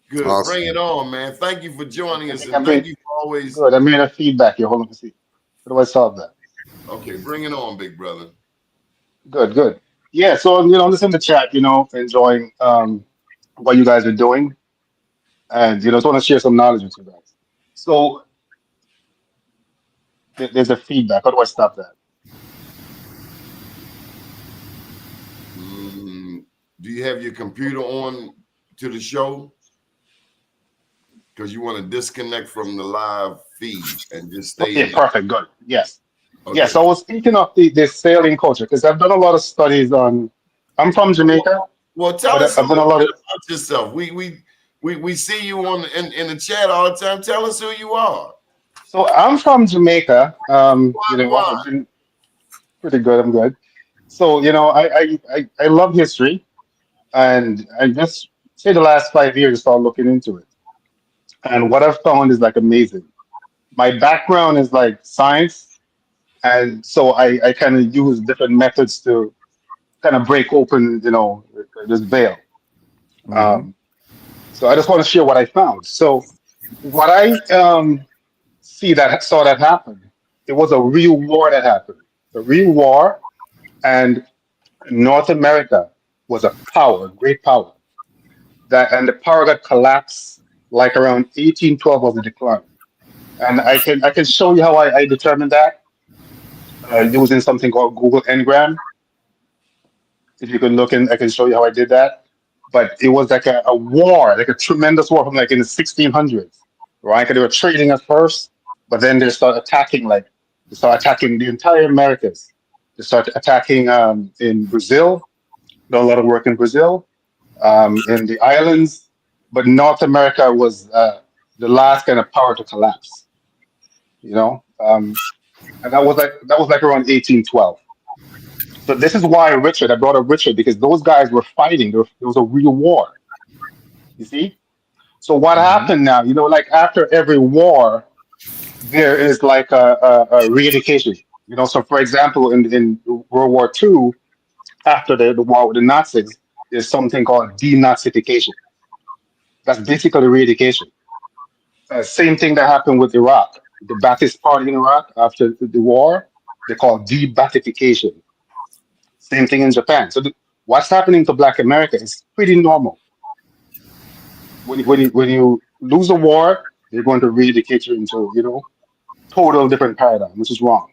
Good. Awesome. Bring it on, man. Thank you for joining us. And thank you for always. Good. I made a feedback here. Hold on to see. How do I solve that? Okay, bring it on, big brother. Good. Yeah. So I'm just in the chat. Enjoying what you guys are doing, and just want to share some knowledge with you guys. So there's a feedback. How do I stop that? Do you have your computer on to the show? Because you want to disconnect from the live feed and just stay. Okay, perfect. Good. Yes. Okay. Yes. I was speaking of the sailing culture because I've done a lot of studies on. I'm from Jamaica. Well, tell us I've done a lot about yourself. We see you in the chat all the time. Tell us who you are. So I'm from Jamaica. I've been pretty good. I'm good. So I love history, and I just say the last 5 years I started looking into it, and what I've found is like amazing. My background is like science, and so I kind of use different methods to kind of break open this veil. So I just want to share what I found. So what I saw that happen, it was a real war that happened, a real war, and North America was a power, great power. And the power got collapsed like around 1812 was the decline. And I can show you how I determined that using something called Google Ngram. If you can look in, I can show you how I did that. But it was like a war, like a tremendous war from like in the 1600s. right? Because they were trading at first, but then they start attacking, the entire Americas. They start attacking in Brazil, done a lot of work in Brazil, in the islands, but North America was the last kind of power to collapse, you know? And that was like around 1812. So this is why I brought up Richard, because those guys were fighting. There was a real war, you see? So what happened now? Like after every war, there is like a re-education. So for example, in World War II, after the war with the Nazis, there's something called denazification. That's basically re-education. Same thing that happened with Iraq. The Ba'athist Party in Iraq after the war, they call de-Baathification. Same thing in Japan. So what's happening to Black America is pretty normal. When you lose a war, they're going to re-educate you into total different paradigm, which is wrong.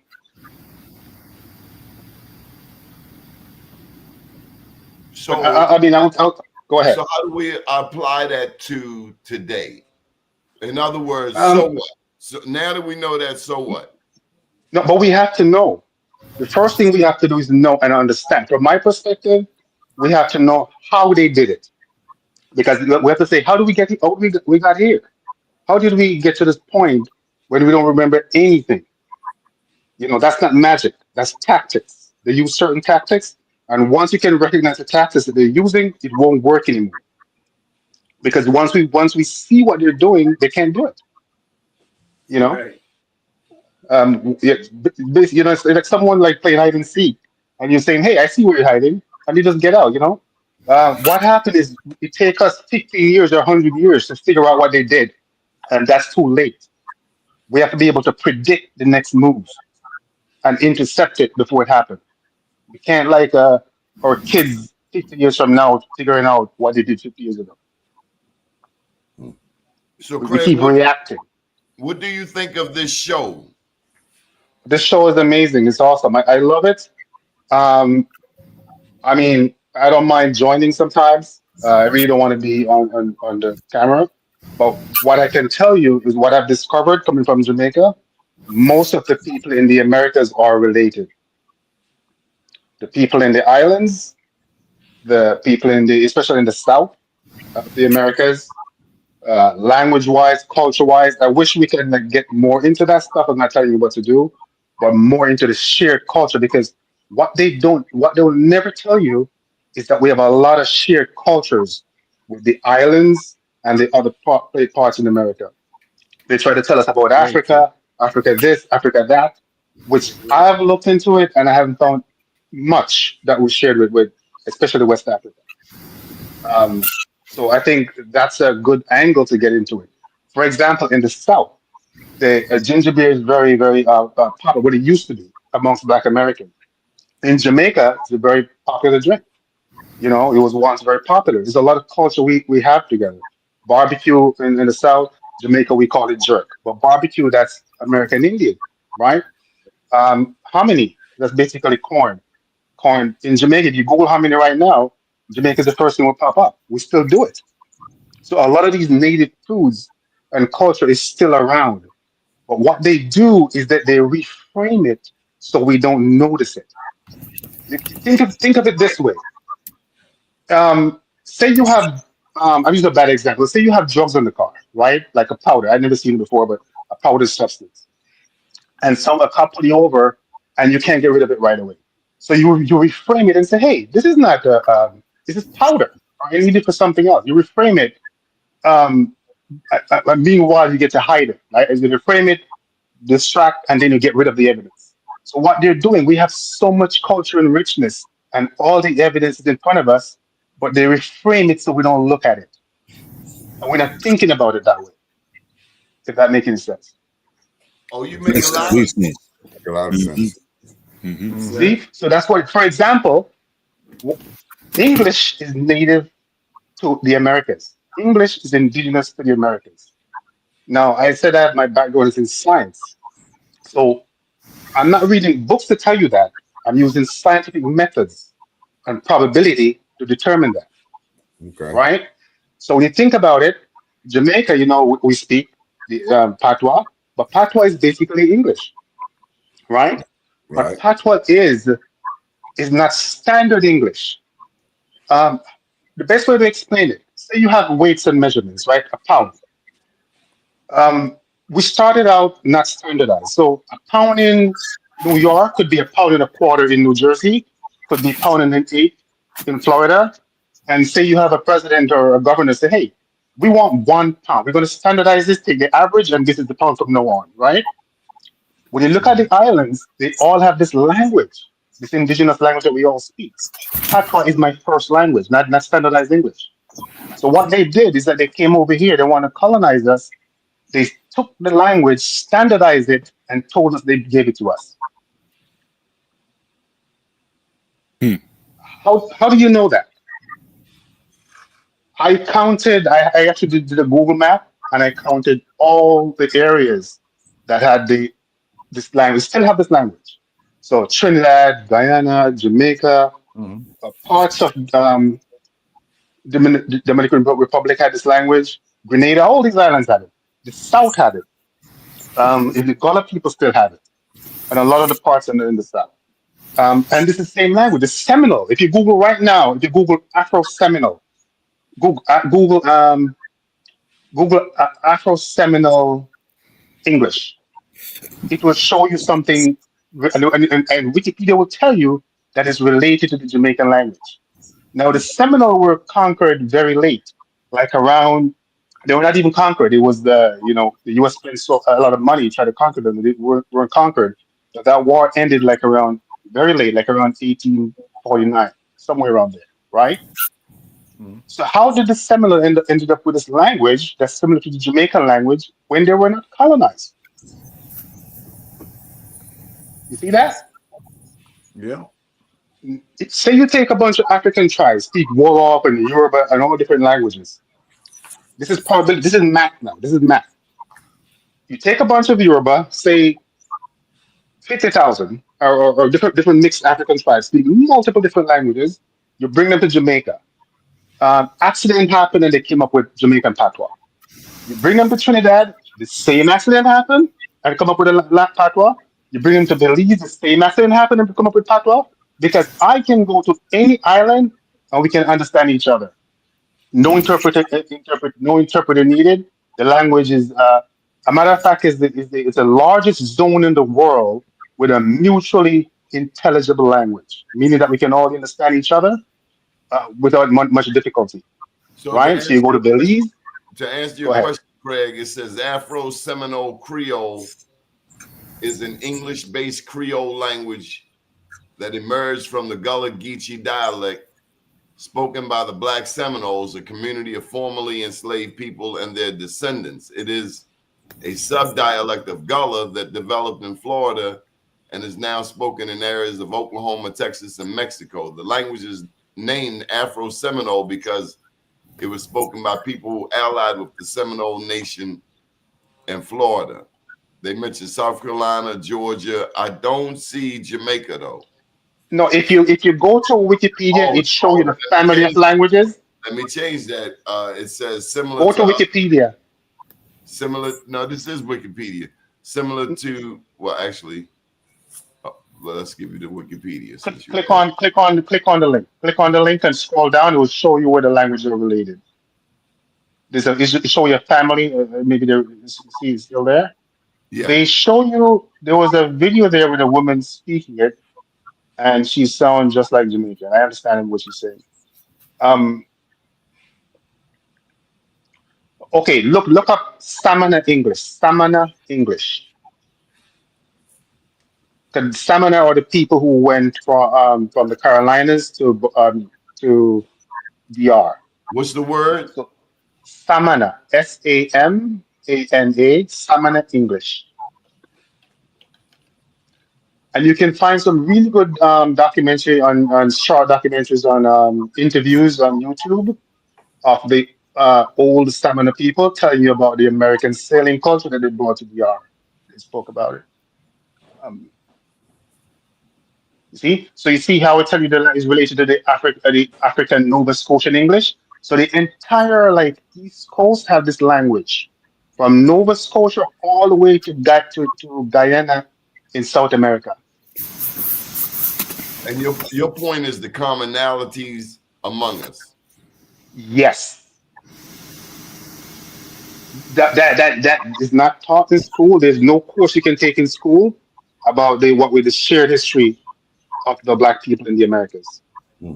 So But I mean, I'll go ahead. So how do we apply that to today? In other words, Um, so what? So now that we know that, so what? No, but we have to know. The first thing we have to do is know and understand. From my perspective, we have to know how they did it, because we have to say, how do we get here? How we got here? How did we get to this point when we don't remember anything? That's not magic. That's tactics. They use certain tactics, and once you can recognize the tactics that they're using, it won't work anymore. Because once we see what they're doing, they can't do it. You know. Right. Yeah, it's like someone like playing hide and seek, and you're saying, "Hey, I see where you're hiding," and you just get out. What happened is it take us 15 years or 100 years to figure out what they did, and that's too late. We have to be able to predict the next move and intercept it before it happens. We can't like our kids 50 years from now figuring out what they did 50 years ago. So We Craig, keep reacting. what do you think of this show? This show is amazing. It's awesome. I love it. Um, I mean, I don't mind joining sometimes. I really don't want to be on the camera. But what I can tell you is what I've discovered coming from Jamaica. Most of the people in the Americas are related. The people in the islands, the people especially in the South of the Americas, language-wise, culture-wise. I wish we could like get more into that stuff. I'm not telling you what to do, but more into the shared culture, because what they will never tell you is that we have a lot of shared cultures with the islands and the other parts in America. They try to tell us about Very true. Africa this, Africa that, which I've looked into it and I haven't found much that was shared with especially West Africa. Um, so I think that's a good angle to get into it. For example, in the South, the ginger beer is very, very popular, what it used to be amongst Black Americans. In Jamaica, it's a very popular drink. It was once very popular. There's a lot of culture we have together. Barbecue in the South, Jamaica, we call it jerk. But barbecue, that's American Indian, right? Hominy, that's basically corn. Corn in Jamaica, if you Google hominy right now, Jamaica is the first thing will pop up. We still do it. So a lot of these native foods and culture is still around. But what they do is that they reframe it so we don't notice it. Think of it this way. Say you have, I'm using a bad example. Say you have drugs in the car, right? Like a powder. I've never seen it before, but a powder substance. And a cop pull you over, and you can't get rid of it right away. So you reframe it and say, hey, this is not this is powder. I need it for something else. You reframe it. Um, Meanwhile, you get to hide it. Right? You reframe it, distract, and then you get rid of the evidence. So what they're doing, we have so much culture and richness, and all the evidence is in front of us, but they reframe it so we don't look at it, and we're not thinking about it that way. If that makes any sense. Oh, you make a lot of Make a lot of sense. See, so that's why, for example, English is native to the Americas. English is indigenous to the Americas. Now, I said that my background is in science, so I'm not reading books to tell you that. I'm using scientific methods and probability to determine that, Okay. right? So when you think about it, Jamaica, we speak. the patois, but patois is basically English, right? But Right. patois is not standard English. Um, the best way to explain it, say you have weights and measurements, right? A pound. Um, we started out not standardized. So a pound in New York could be a pound and a quarter in New Jersey, could be a pound and an eighth in Florida. And say you have a president or a governor say, hey, we want 1 pound. We're going to standardize this, take the average, and this is the pound from now on, right? When you look at the islands, they all have this language, this indigenous language that we all speak. Patois is my first language, not standardized English. So what they did is that they came over here, they want to colonize us. They took the language, standardized it, and told us they gave it to us. Hmm. How do you know that? I actually did a Google map and I counted all the areas that had this language, still have this language. So Trinidad, Guyana, Jamaica, Mhm. parts of Dominican Republic had this language. Grenada, all these islands had it. The South had it. In the Gullah people still have it, and a lot of the parts in the South. And this is the same language. The Seminole. If you Google right now, if you Google Afro Seminole, Google Afro Seminole English, it will show you something, and Wikipedia will tell you that is related to the Jamaican language. Now, the Seminole were conquered very late, like around. They were not even conquered. It was the U.S. spent a lot of money trying to conquer them. They weren't conquered. But that war ended like around very late, like around 1849, somewhere around there, right? Mhm. So how did the Seminole ended up with this language that's similar to the Jamaican language when they were not colonized? You see that? Yeah. Say you take a bunch of African tribes, speak Wolof and Yoruba and all different languages. This is math now. This is math. You take a bunch of Yoruba, say 50,000, or different mixed African tribes, speak multiple different languages. You bring them to Jamaica. Accident happened and they came up with Jamaican patois. You bring them to Trinidad, the same accident happened and come up with a patois. You bring them to Belize, the same accident happened and come up with patois. Because I can go to any island and we can understand each other. No interpreter needed. The language is, a matter of fact, it's the largest zone in the world with a mutually intelligible language, meaning that we can all understand each other without much difficulty, So right? So you go to Belize, to answer go your ahead. question, Craig, it says Afro Seminole Creole is an English-based Creole language that emerged from the Gullah Geechee dialect spoken by the Black Seminoles, a community of formerly enslaved people and their descendants. It is a subdialect of Gullah that developed in Florida and is now spoken in areas of Oklahoma, Texas, and Mexico. The language is named Afro Seminole because it was spoken by people allied with the Seminole Nation in Florida. They mentioned South Carolina, Georgia. I don't see Jamaica though. No, if you go to Wikipedia, it shows you the family of languages. Let me change that. It says similar Go to to Wikipedia. similar. No, this is Wikipedia. Similar to well, actually, well, let's give you the Wikipedia since you. Click on the link. Click on the link and scroll down. It will show you where the languages are related. It show your family. Maybe there. See, it's still there. Yeah. They show you. There was a video there with a woman speaking it, and she sounds just like Jamaican. I understand what she's saying. Um, okay, look up Samana English. Samana English. The Samana are the people who went from the Carolinas to DR. What's the word? So Samana, Samana, Samana English. And you can find some really good documentary on short documentaries on interviews on YouTube of the old Samana people telling you about the American sailing culture that they brought to DR. They spoke about it. Um, you see, so you see how I tell you that is related to the African Nova Scotian English. So the entire like East Coast have this language. from Nova Scotia all the way to Guyana in South America. And your point is the commonalities among us. Yes. That is not taught in school. There's no course you can take in school about what with the shared history of the Black people in the Americas. Hmm.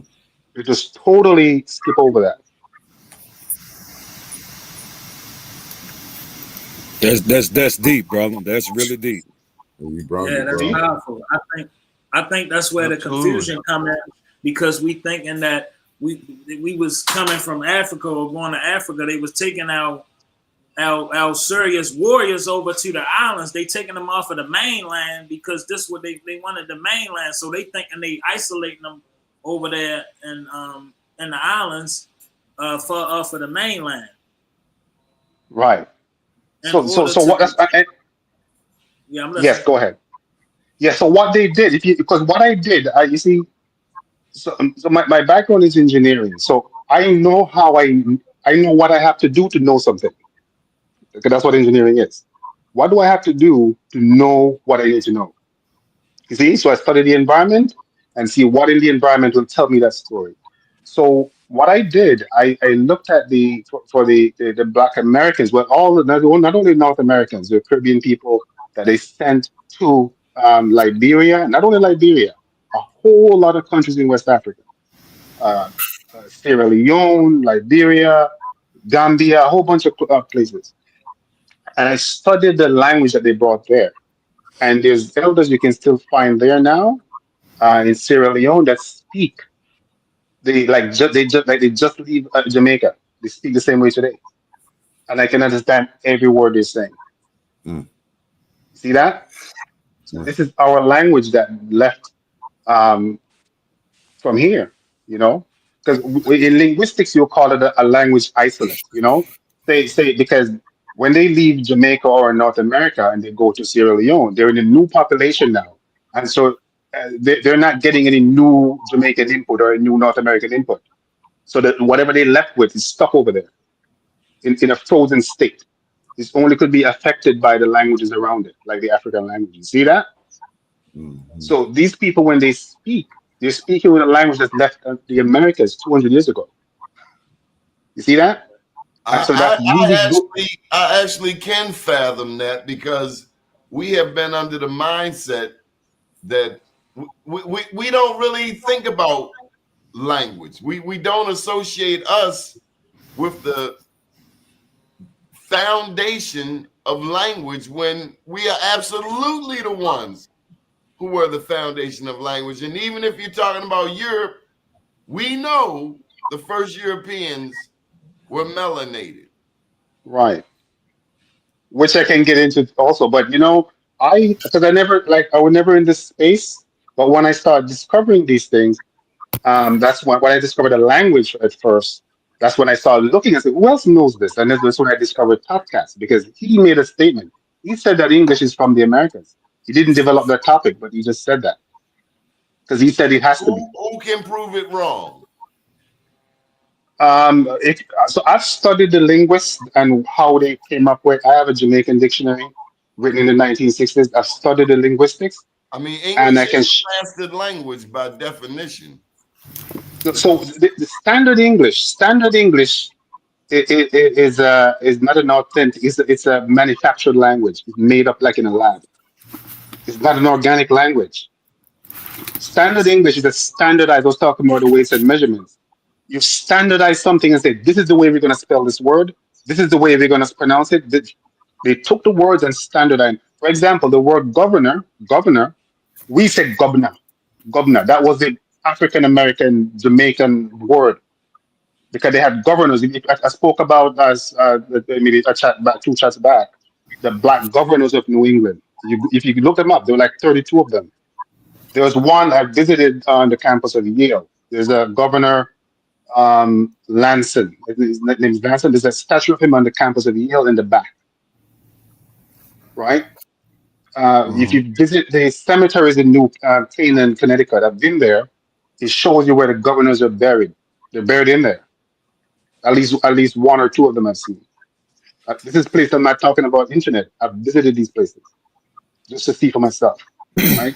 You just totally skip over that. That's deep, brother. That's really deep. You brought Yeah, it, that's bro. powerful. I think that's where the Absolutely. confusion come in, because we thinking that we was coming from Africa or going to Africa. They was taking our serious warriors over to the islands. They taking them off of the mainland because this what they wanted the mainland. So they thinking they isolating them over there in the islands for the mainland. Right. In So order what? to, yeah, I'm listening. Yes. Go ahead. Yeah. So what they did, because what I did, you see, so my background is engineering, so I know I know what I have to do to know something. Because that's what engineering is. What do I have to do to know what I need to know? You see, so I study the environment and see what in the environment will tell me that story. So what I did, I looked at for the Black Americans, well, not only North Americans, the Caribbean people that they sent to Liberia, not only Liberia, a whole lot of countries in West Africa, uh, Sierra Leone, Liberia, Gambia, a whole bunch of places. And I studied the language that they brought there. And there's elders you can still find there now in Sierra Leone that speak. They just leave Jamaica. They speak the same way today, and I can understand every word they're saying. Mm. See that? So Mm. this is our language that left um, from here. You know, because in linguistics you'll call it a language isolate. You know, say because when they leave Jamaica or North America and they go to Sierra Leone, they're in a new population now, and so they're not getting any new Jamaican input or a new North American input. So that whatever they left with is stuck over there in a frozen state. This only could be affected by the languages around it, like the African languages. See that? Mm-hmm. So these people, when they speak, they're speaking with a language that's left the Americas 200 years ago. You see that? And so that's really good. I actually can fathom that, because we have been under the mindset that we don't really think about language. We don't associate us with the foundation of language when we are absolutely the ones who were the foundation of language. And even if you're talking about Europe, we know the first Europeans were melanated. Right. Which I can get into also. But because I was never in this space. But when I started discovering these things, that's when I discovered a language at first. That's when I started looking and said, who else knows this? And that's when I discovered podcast, because he made a statement. He said that English is from the Americas. He didn't develop that topic, but he just said that because he said it has to be. Who can prove it wrong? So I've studied the linguists and how they came up with. I have a Jamaican dictionary written in the 1960s. I've studied the linguistics, I mean, and English I can. is a bastard language by definition. So the standard English is not an authentic. It's a manufactured language. It's made up like in a lab. It's not an organic language. Standard English is a standardized. I was talking about the weights and measurements. You standardize something and say, this is the way we're going to spell this word. This is the way we're going to pronounce it. They took the words and standardized. For example, the word governor, we said governor. That was the African American Jamaican word, because they had governors. I spoke about maybe a chat back, 2 chats back, the black governors of New England. If you look them up, there were like 32 of them. There was one I visited on the campus of Yale. There's a governor, Lanson. His name is Lanson. There's a statue of him on the campus of Yale in the back, right? If you visit the cemeteries in New Canaan, Connecticut, I've been there. It shows you where the governors are buried. They're buried in there. At least one or two of them I've seen. This is place I'm not talking about internet. I've visited these places just to see for myself, right?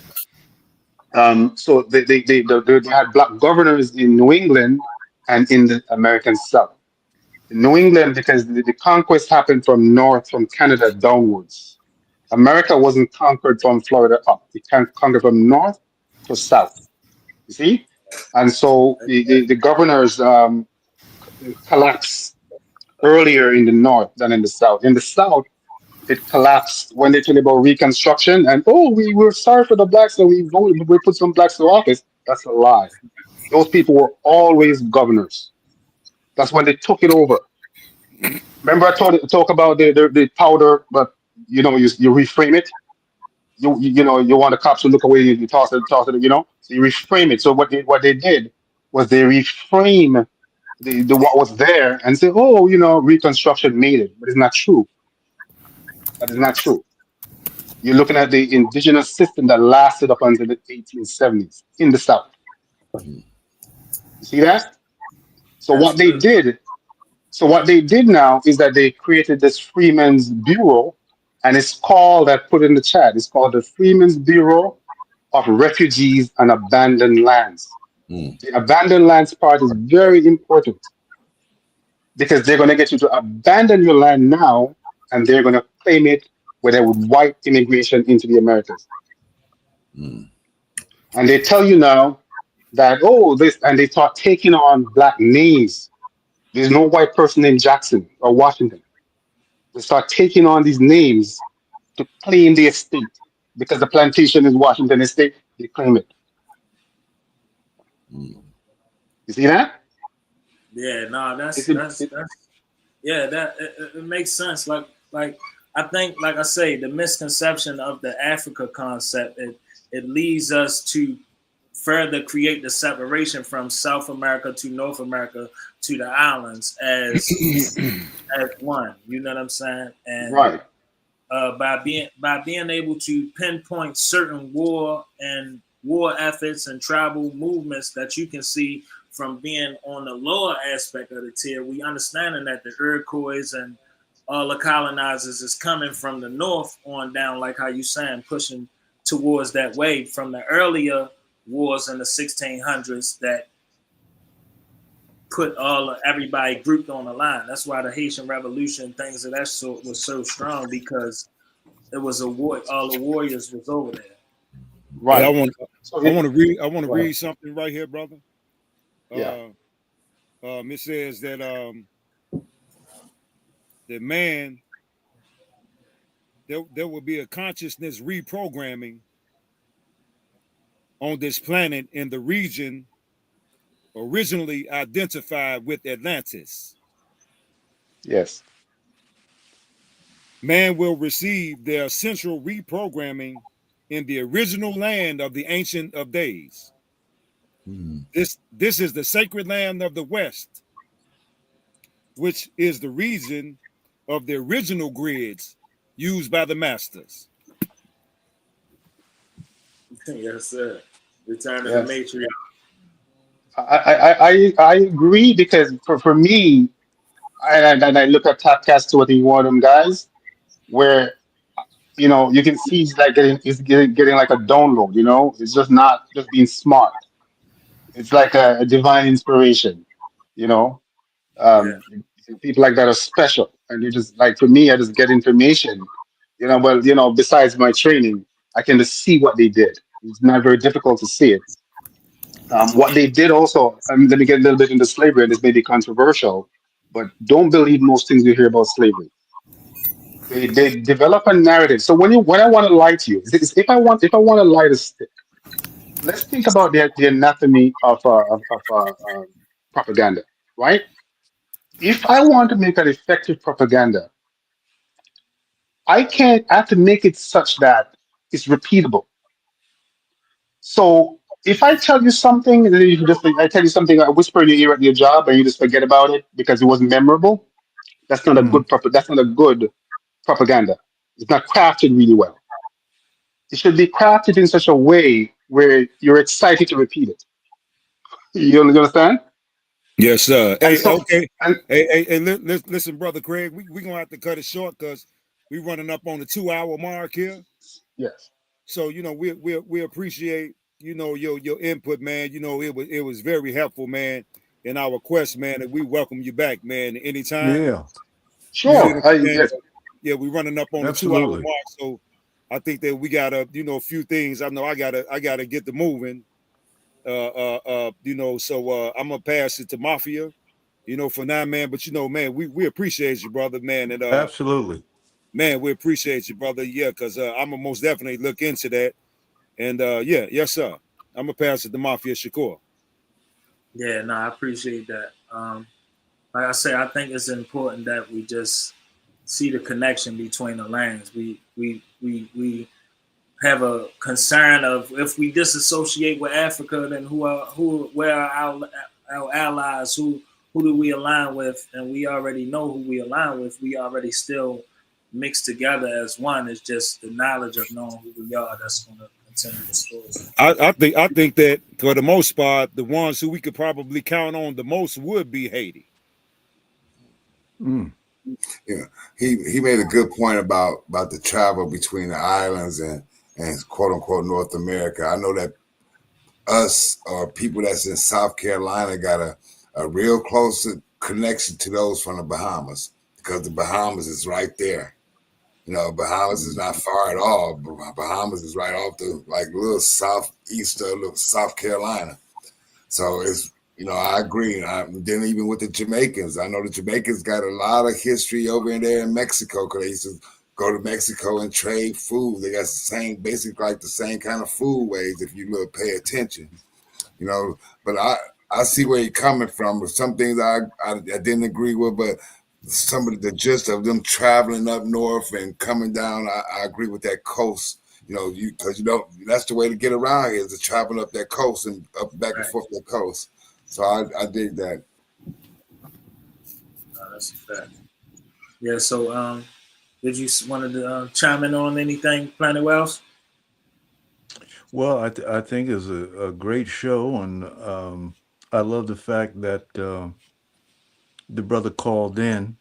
So they had black governors in New England and in the American South. In New England, because the conquest happened from north, from Canada downwards. America wasn't conquered from Florida up. It conquered from north to south. You see? And so the governors collapsed earlier in the north than in the south. In the south, it collapsed when they told about Reconstruction and we were sorry for the blacks, so we put some blacks to office. That's a lie. Those people were always governors. That's when they took it over. Remember, I talk about the powder, but you reframe it. You want the cops to look away. You toss it. So you reframe it. So what they did was they reframe the what was there and say, Reconstruction made it, but it's not true. That is not true. You're looking at the indigenous system that lasted up until the 1870s in the South. You see that? So That's what they true. did, now is that they created this Freemen's Bureau, and it's called, I put in the chat, it's called the Freemen's Bureau of Refugees and Abandoned Lands. The abandoned lands part is very important because they're going to get you to abandon your land now, and they're going to claim it with a white immigration into the Americas. And they tell you now that, and they start taking on black names. There's no white person named Jackson or Washington. They start taking on these names to claim the estate because the plantation is Washington estate. They claim it. You see that? Yeah, no, It's that's yeah, that it makes sense. Like I think, like I say, the misconception of the Africa concept, it leads us to further create the separation from South America to North America to the islands as one. You know what I'm saying? And right. by being able to pinpoint certain war efforts and tribal movements that you can see from being on the lower aspect of the tier, we understanding that the Iroquois and all the colonizers is coming from the north on down, like how you saying, pushing towards that way from the earlier wars in the 1600s that put everybody grouped on the line. That's why the Haitian Revolution, things of that sort, was so strong, because it was a war. All the warriors was over there. Right. I want to Go read ahead. something right here, brother. Yeah. It says that the man, there will be a consciousness reprogramming on this planet in the region originally identified with Atlantis. Yes. Man will receive their central reprogramming in the original land of the Ancient of Days. This is the sacred land of the West, which is the region of the original grids used by the masters. Yes, sir. Return of the Yes. Matriarch. I agree, because for me, and I look at Topcast to one of them guys where you can see he's like getting like a download. It's just not just being smart. It's like a divine inspiration. You know, Yeah. people like that are special, and you just like, for me, I just get information. Well, besides my training, I can just see what they did. It's not very difficult to see it. What they did also, and let me get a little bit into slavery, and this may be controversial, but don't believe most things you hear about slavery. They develop a narrative. So when I want to lie to you, if I want to lie to stick, let's think about the anatomy of propaganda, right? If I want to make an effective propaganda, I have to make it such that it's repeatable. So if I tell you something, and then I tell you something, I whisper in your ear at your job, and you just forget about it because it wasn't memorable. That's not a good That's not a good propaganda. It's not crafted really well. It should be crafted in such a way where you're excited to repeat it. You understand? Yes, sir. And Hey, so, okay. and Hey, listen, brother Craig, we gonna have to cut it short because we running up on the 2 hour mark here. yes, So we appreciate your input, man. It was very helpful, man, in our quest, man, and we welcome you back, man, anytime. Yeah, You see yeah, what sure. I'm saying? Yes, Yeah, we running up on the 2 hour absolutely. mark, so I think that we got a few things. I know I gotta get to moving. So I'm gonna pass it to Mafia, for now, man. But man, we appreciate you, brother, man, and Absolutely. man, we appreciate you, brother. Yeah, because I'm gonna most definitely look into that. And yeah, yes, sir. I'm gonna pass it to Mafia Shakur. Yeah, no, I appreciate that. Like I say, I think it's important that we just see the connection between the lanes. We have a concern of if we disassociate with Africa, then where are our allies? Who do we align with? And we already know who we align with. We already still mixed together as one. It's just the knowledge of knowing who we are that's going to continue the story. I think that for the most part, the ones who we could probably count on the most would be Haiti. Mm. Yeah, he made a good point about the travel between the islands and quote unquote North America. I know that us or people that's in South Carolina got a real close connection to those from the Bahamas because the Bahamas is right there. Bahamas is not far at all. Bahamas is right off the little southeast of little South Carolina. So I agree. Then even with the Jamaicans, I know the Jamaicans got a lot of history over in there in Mexico because they used to go to Mexico and trade food. They got basically the same kind of food ways if you pay attention. But I see where you're coming from. Some things I didn't agree with, but some of the gist of them traveling up north and coming down, I agree with that coast. Because that's the way to get around here is to travel up that coast and up back and Right. forth that coast. So I dig that. No, that's a fact. Yeah. So, did you wanted to chime in on anything, Planet Wells? Well, I think it's a great show, and I love the fact that the brother called in.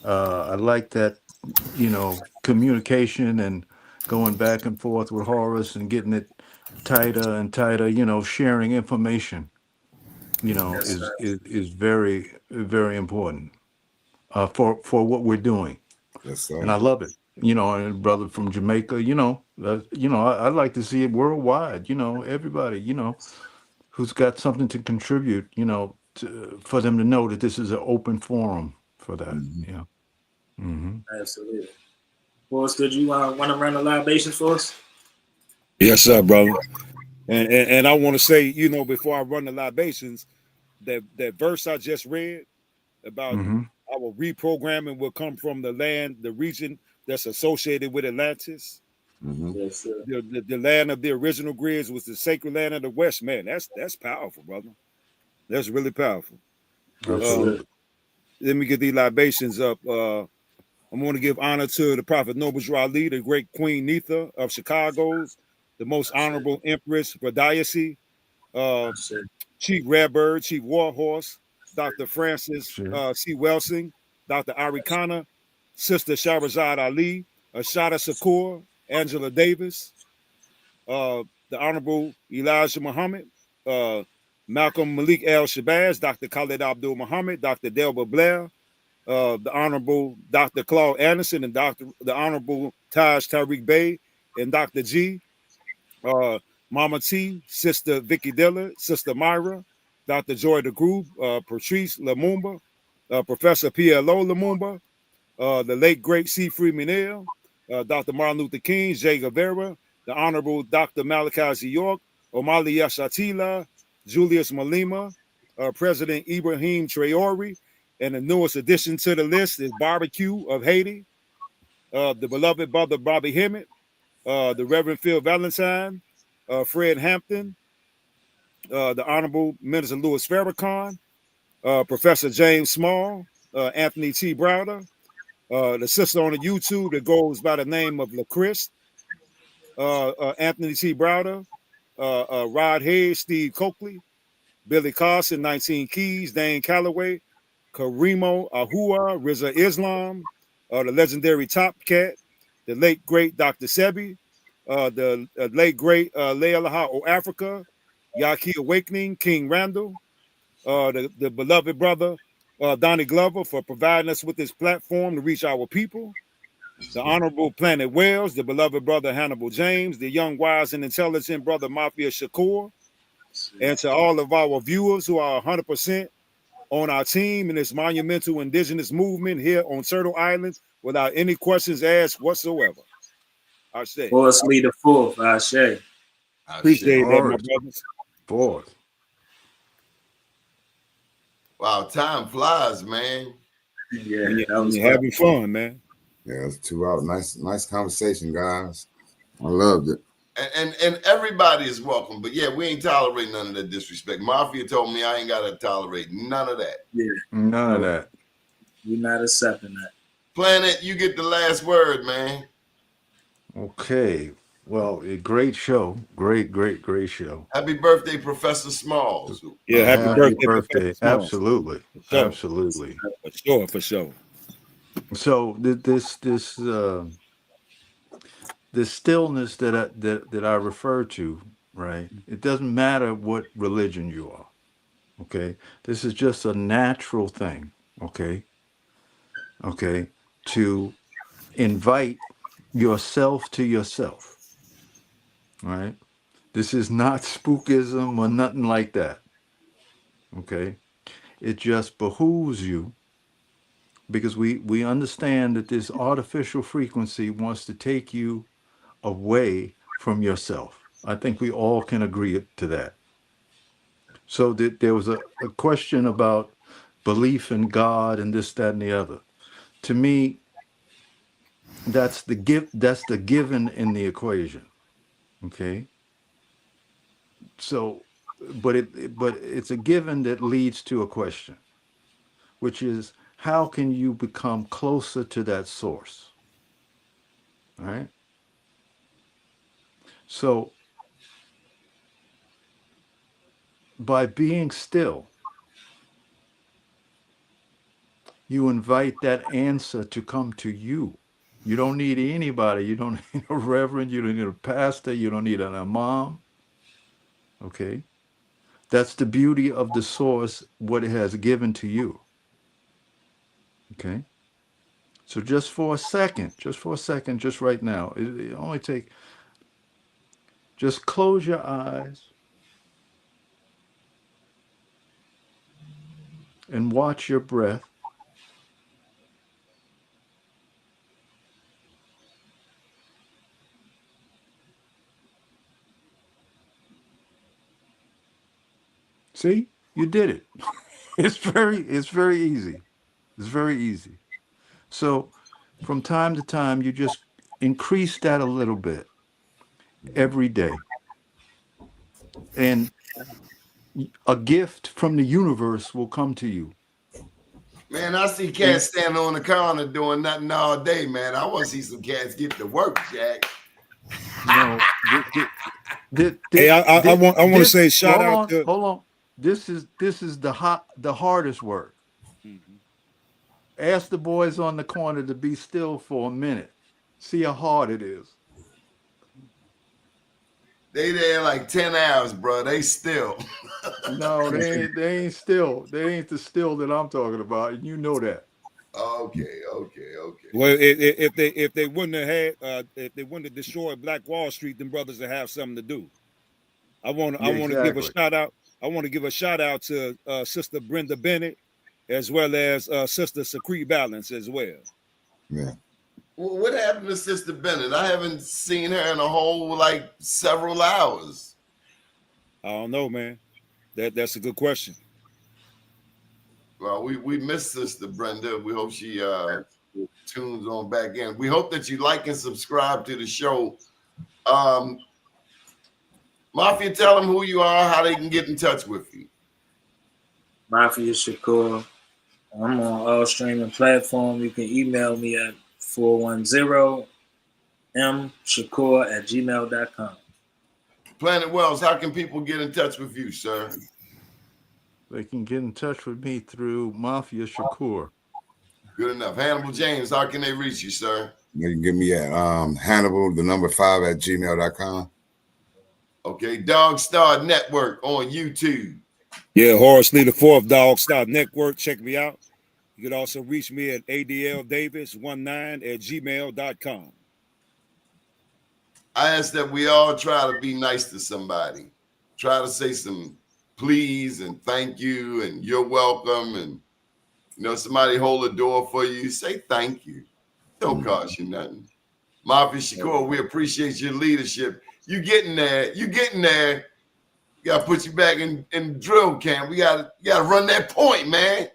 I like that, communication and going back and forth with Horace and getting it tighter and tighter. Sharing information. Yes, Is sir. is very very important for what we're doing, Yes, and sir. I love it. And brother from Jamaica, I'd like to see it worldwide. Everybody, who's got something to contribute, for them to know that this is an open forum for that. Mhm. Yeah. Hmm. Absolutely. Boss, did you want to run the libations for us? Yes, sir, brother. And I want to say, before I run the libations, that verse I just read about Hmm. our reprogramming will come from the region that's associated with Atlantis. Mhm. Yes, sir. The land of the original grids was the sacred land of the West. Man, that's powerful, brother. That's really powerful. Yes, Uh, sir. Absolutely. let me get these libations up. I'm going to give honor to the Prophet Noble Ali, the great Queen Neitha of Chicago's, the most Yes, sir. honorable Empress Radiasi, uh, Yes, sir. Chief Redbird, Chief Warhorse, Dr. Francis Sure. C. Welsing, Dr. Arikana, Sister Shahrazad Ali, Ashada Shakur, Angela Davis, the Honorable Elijah Muhammad, uh, Malcolm Malik El Shabazz, Dr. Khalid Abdul Muhammad, Dr. Delbert Blair, the Honorable Dr. Claude Anderson, and the Honorable Taj Tariq Bey, and Dr. G, Mama T, Sister Vicky Diller, Sister Myra, Dr. Joy DeGroove, Patrice Lumumba, Professor PLO Lumumba, the late great C. Freeman Hill, Dr. Martin Luther King, Jay Guevara, the Honorable Dr. Malachi Z. York, Omali Yashatila, Julius Malema, President Ibrahim Traore, and the newest addition to the list is Barbecue of Haiti, the beloved brother Bobby Hemmett, the Reverend Phil Valentine, Fred Hampton, the Honorable Minister Louis Farrakhan, Professor James Small, Anthony T. Browder, the sister on the YouTube that goes by the name of LaChris, Anthony T. Browder, Rod Hayes, Steve Coakley, Billy Carson, 19 Keys, Dane Calloway, Karimo Ahua, Riza Islam, the legendary Top Cat, the late great Dr. Sebi, the late great Leila O Africa, Yaki Awakening, King Randall, the beloved brother Doni Glover for providing us with this platform to reach our people, the Honorable Planet Wells, the beloved brother Hannibal James, the young, wise, and intelligent brother Mafia Shakur, and to all of our viewers who are 100% on our team in this monumental indigenous movement here on Turtle Island without any questions asked whatsoever. I say. Force leader forth, I say. Appreciate that, my Forward. brothers. Forward. Wow, time flies, man. Yeah, When that was you're having fun, man. Yeah, it's 2 hours. Nice conversation, guys. I loved it. And everybody is welcome, but yeah, we ain't tolerating none of that disrespect. Mafia told me I ain't gotta tolerate none of that. Yeah, None of that. we're not accepting that. Planet, you get the last word, man. Okay. Well, a great show. Great show. Happy birthday, Professor Smalls. Yeah, happy Happy birthday, Professor birthday. Small. Absolutely. For sure. Absolutely. For sure. So this stillness that I refer to, right? It doesn't matter what religion you are. Okay. This is just a natural thing. Okay. Okay. To invite yourself to yourself. Right. This is not spookism or nothing like that. Okay. It just behooves you because we understand that this artificial frequency wants to take you away from yourself. I think we all can agree to that. So there was a question about belief in God and this, that, and the other. To me, that's the given in the equation. Okay. So, but it's a given that leads to a question, which is how can you become closer to that source? All right. So by being still, you invite that answer to come to you. You don't need anybody. You don't need a reverend. You don't need a pastor. You don't need an imam. Okay. That's the beauty of the source, what it has given to you. Okay. So just for a second, just right now, it only take, just close your eyes and watch your breath. See, you did it. It's very easy. It's very easy. So from time to time, you just increase that a little bit every day. And a gift from the universe will come to you. Man, I see cats standing on the corner doing nothing all day, man. I want to see some cats get to work, Jack. No, Hey, I want to say shout out to. Hold on. This is the hardest work. Mm-hmm. Ask the boys on the corner to be still for a minute. See how hard it is. They there like 10 hours, bro. They still. No, they ain't still. They ain't the still that I'm talking about, and you know that. Okay. Well, if they wouldn't have had if they wouldn't have destroyed Black Wall Street, them brothers would have something to do. I want to give a shout out. I want to give a shout out to Sister Brenda Bennett, as well as Sister Secrete Balance as well. Yeah. Well, what happened to Sister Bennett? I haven't seen her in a whole like several hours. I don't know, man. That's a good question. Well, we miss Sister Brenda. We hope she tunes on back in. We hope that you like and subscribe to the show. Mafia, tell them who you are, how they can get in touch with you. Mafia Shakur. I'm on all streaming platforms. You can email me at 410mshakur@gmail.com. Planet Wells, how can people get in touch with you, sir? They can get in touch with me through Mafia Shakur. Good enough. Hannibal James, how can they reach you, sir? You can get me at Hannibal, the number 5 at gmail.com. Okay, Dog Star Network on YouTube. Yeah, Horace Lee the Fourth, Dog Star Network. Check me out. You can also reach me at adldavis19@gmail.com. I ask that we all try to be nice to somebody. Try to say some please and thank you and you're welcome. And, you know, somebody hold a door for you, say thank you. Don't cost you nothing. Mafia Shakur, we appreciate your leadership. You getting there. You getting there. We got to put you back in drill camp. You got to run that point, man.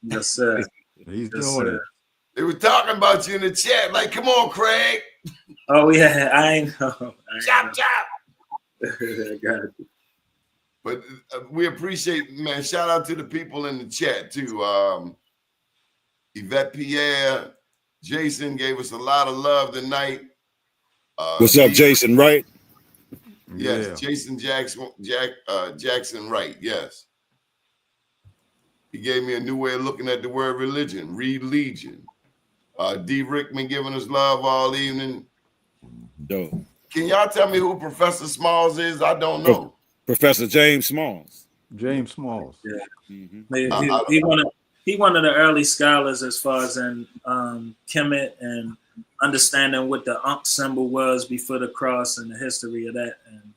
Yes, sir. He's doing it. They were talking about you in the chat. Like, come on, Craig. Oh, yeah. I know. Chop, chop. I got it. But we appreciate, man. Shout out to the people in the chat, too. Yvette Pierre, Jason gave us a lot of love tonight. What's up, Jason Wright? Yes, Yeah. Jason Jackson Wright, yes. He gave me a new way of looking at the word religion, read legion. D. Rickman giving us love all evening. Dope. Can y'all tell me who Professor Smalls is? I don't know. Professor James Smalls. James Smalls. Yeah. Mm-hmm. He one of the early scholars as far as in Kemet and understanding what the Ankh symbol was before the cross and the history of that. And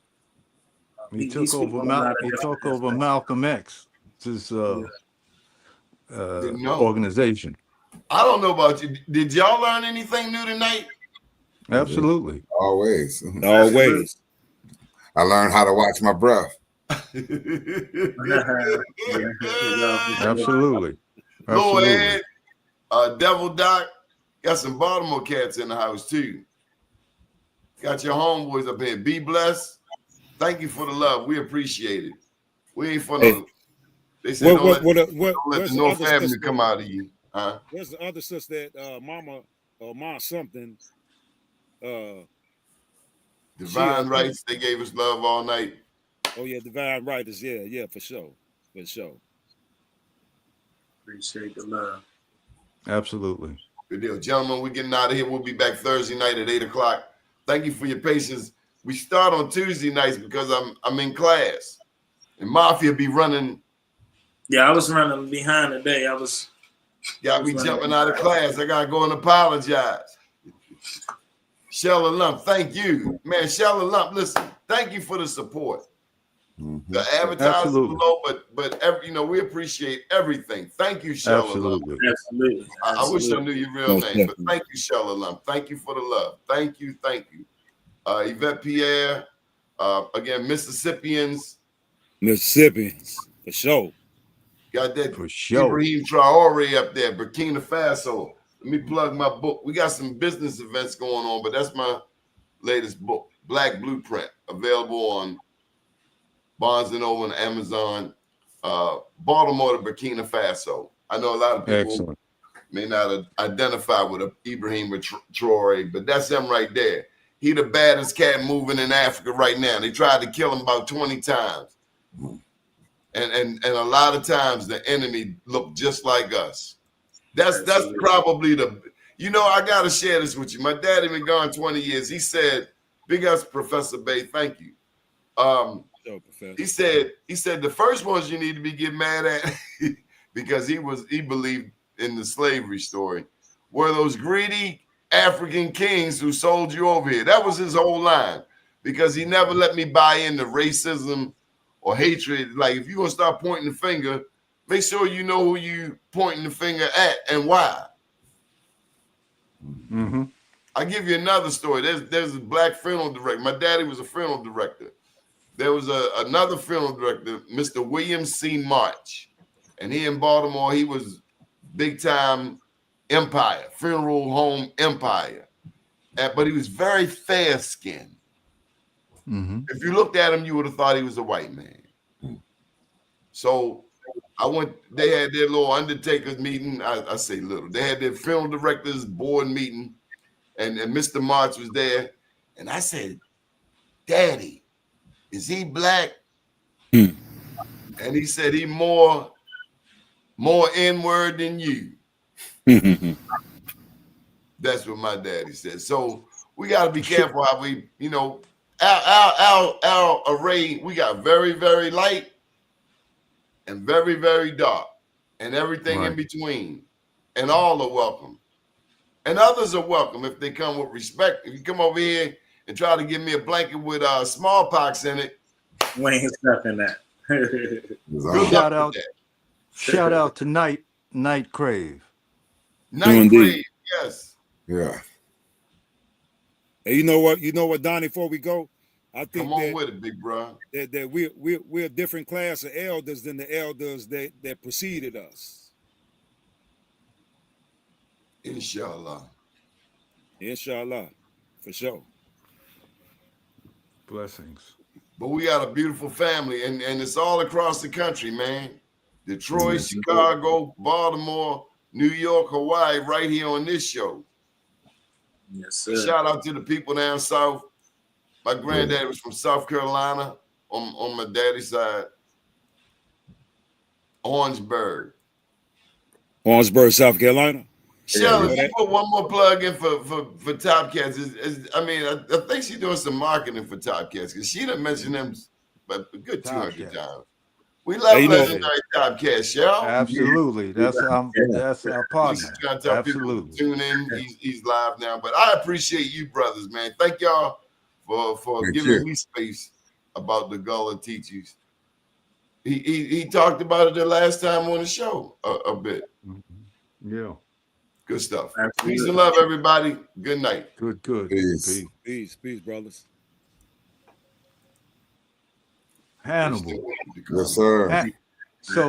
He took over Malcolm X, his organization. I don't know about you. Did y'all learn anything new tonight? Absolutely. Always. Always. I learned how to watch my breath. Absolutely. Lord Absolutely. Ed, Devil Doc, got some Baltimore cats in the house too. Got your homeboys up here. Be blessed. Thank you for the love. We appreciate it. We ain't for no. They said don't let the North Avenue come out of you. Huh? Where's the other sister that Mama or Ma something? Divine Rights, they gave us love all night. Oh yeah, Divine Rights, yeah, for sure. Appreciate the love. Absolutely. Good deal. Gentlemen, we're getting out of here. We'll be back Thursday night at 8 o'clock. Thank you for your patience. We start on Tuesday nights because I'm in class. And Mafia be running. Yeah, I was running behind today. Got me jumping out of class. I gotta go and apologize. Shella Lump, thank you. Man, Shella Lump, listen, thank you for the support. The advertisers below, but every, we appreciate everything. Thank you, Shella Lump. Absolutely. I wish I knew your real name, but thank you, Shella Lump. Thank you for the love. Thank you. Yvette Pierre, again, Mississippians, for sure. Got that For sure. Ibrahim Traore up there, Burkina Faso. Let me plug my book. We got some business events going on, but that's my latest book, Black Blueprint, available on Barnes & Noble and Amazon. Baltimore to Burkina Faso. I know a lot of people may not identify with Ibrahim Traore, but that's him right there. He the baddest cat moving in Africa right now. They tried to kill him about 20 times. And a lot of times the enemy look just like us. That's probably I gotta share this with you. My daddy been gone 20 years. He said, big ups, Professor Bay, thank you. He said the first ones you need to be getting mad at because he believed in the slavery story were those greedy African kings who sold you over here. That was his whole line, because he never let me buy into racism or hatred. Like, if you're gonna start pointing the finger, make sure you know who you pointing the finger at and why. Mm-hmm. I'll give you another story. There's a black funeral director. My daddy was a funeral director. There was another funeral director, Mr. William C. March. And he in Baltimore, he was big time empire, funeral home empire. But he was very fair skinned. Mm-hmm. If you looked at him, you would have thought he was a white man. So they had their little undertakers meeting. I say little. They had their funeral directors board meeting, and Mr. March was there. And I said, Daddy, is he black? And he said he more N-word than you. That's what my daddy said. So we got to be careful how we, you know, our array, we got very, very light and very, very dark and everything in between. And all are welcome. And others are welcome if they come with respect. If you come over here and try to give me a blanket with smallpox in it, We ain't accepting that. good Shout luck with out, that. shout out to Night Crave. Night Crave, yes. Yeah. And you know what, Donnie, before we go, I think Come on with it, big bro. that we're a different class of elders than the elders that preceded us. Inshallah. Inshallah, for sure. Blessings. But we got a beautiful family, and it's all across the country, man. Detroit, Chicago, Baltimore, New York, Hawaii, right here on this show. Yes, So sir. shout out to the people down south. My granddad was from South Carolina on my daddy's side. Orangeburg, South Carolina. Shell, if you put one more plug in for Top Cats, I mean, I think she's doing some marketing for Top Cats because she done mentioned them but a good 200 times. We love legendary Top Cats, Shell. Absolutely. That's our partner. She's trying to tell people to tune in. He's live now. But I appreciate you brothers, man. Thank y'all for giving me space about the Gullah teachings. He talked about it the last time on the show a bit. Yeah. Good stuff. Absolutely. Peace and love, everybody. Good night. Good. Peace, brothers. Hannibal. Yes, sir. So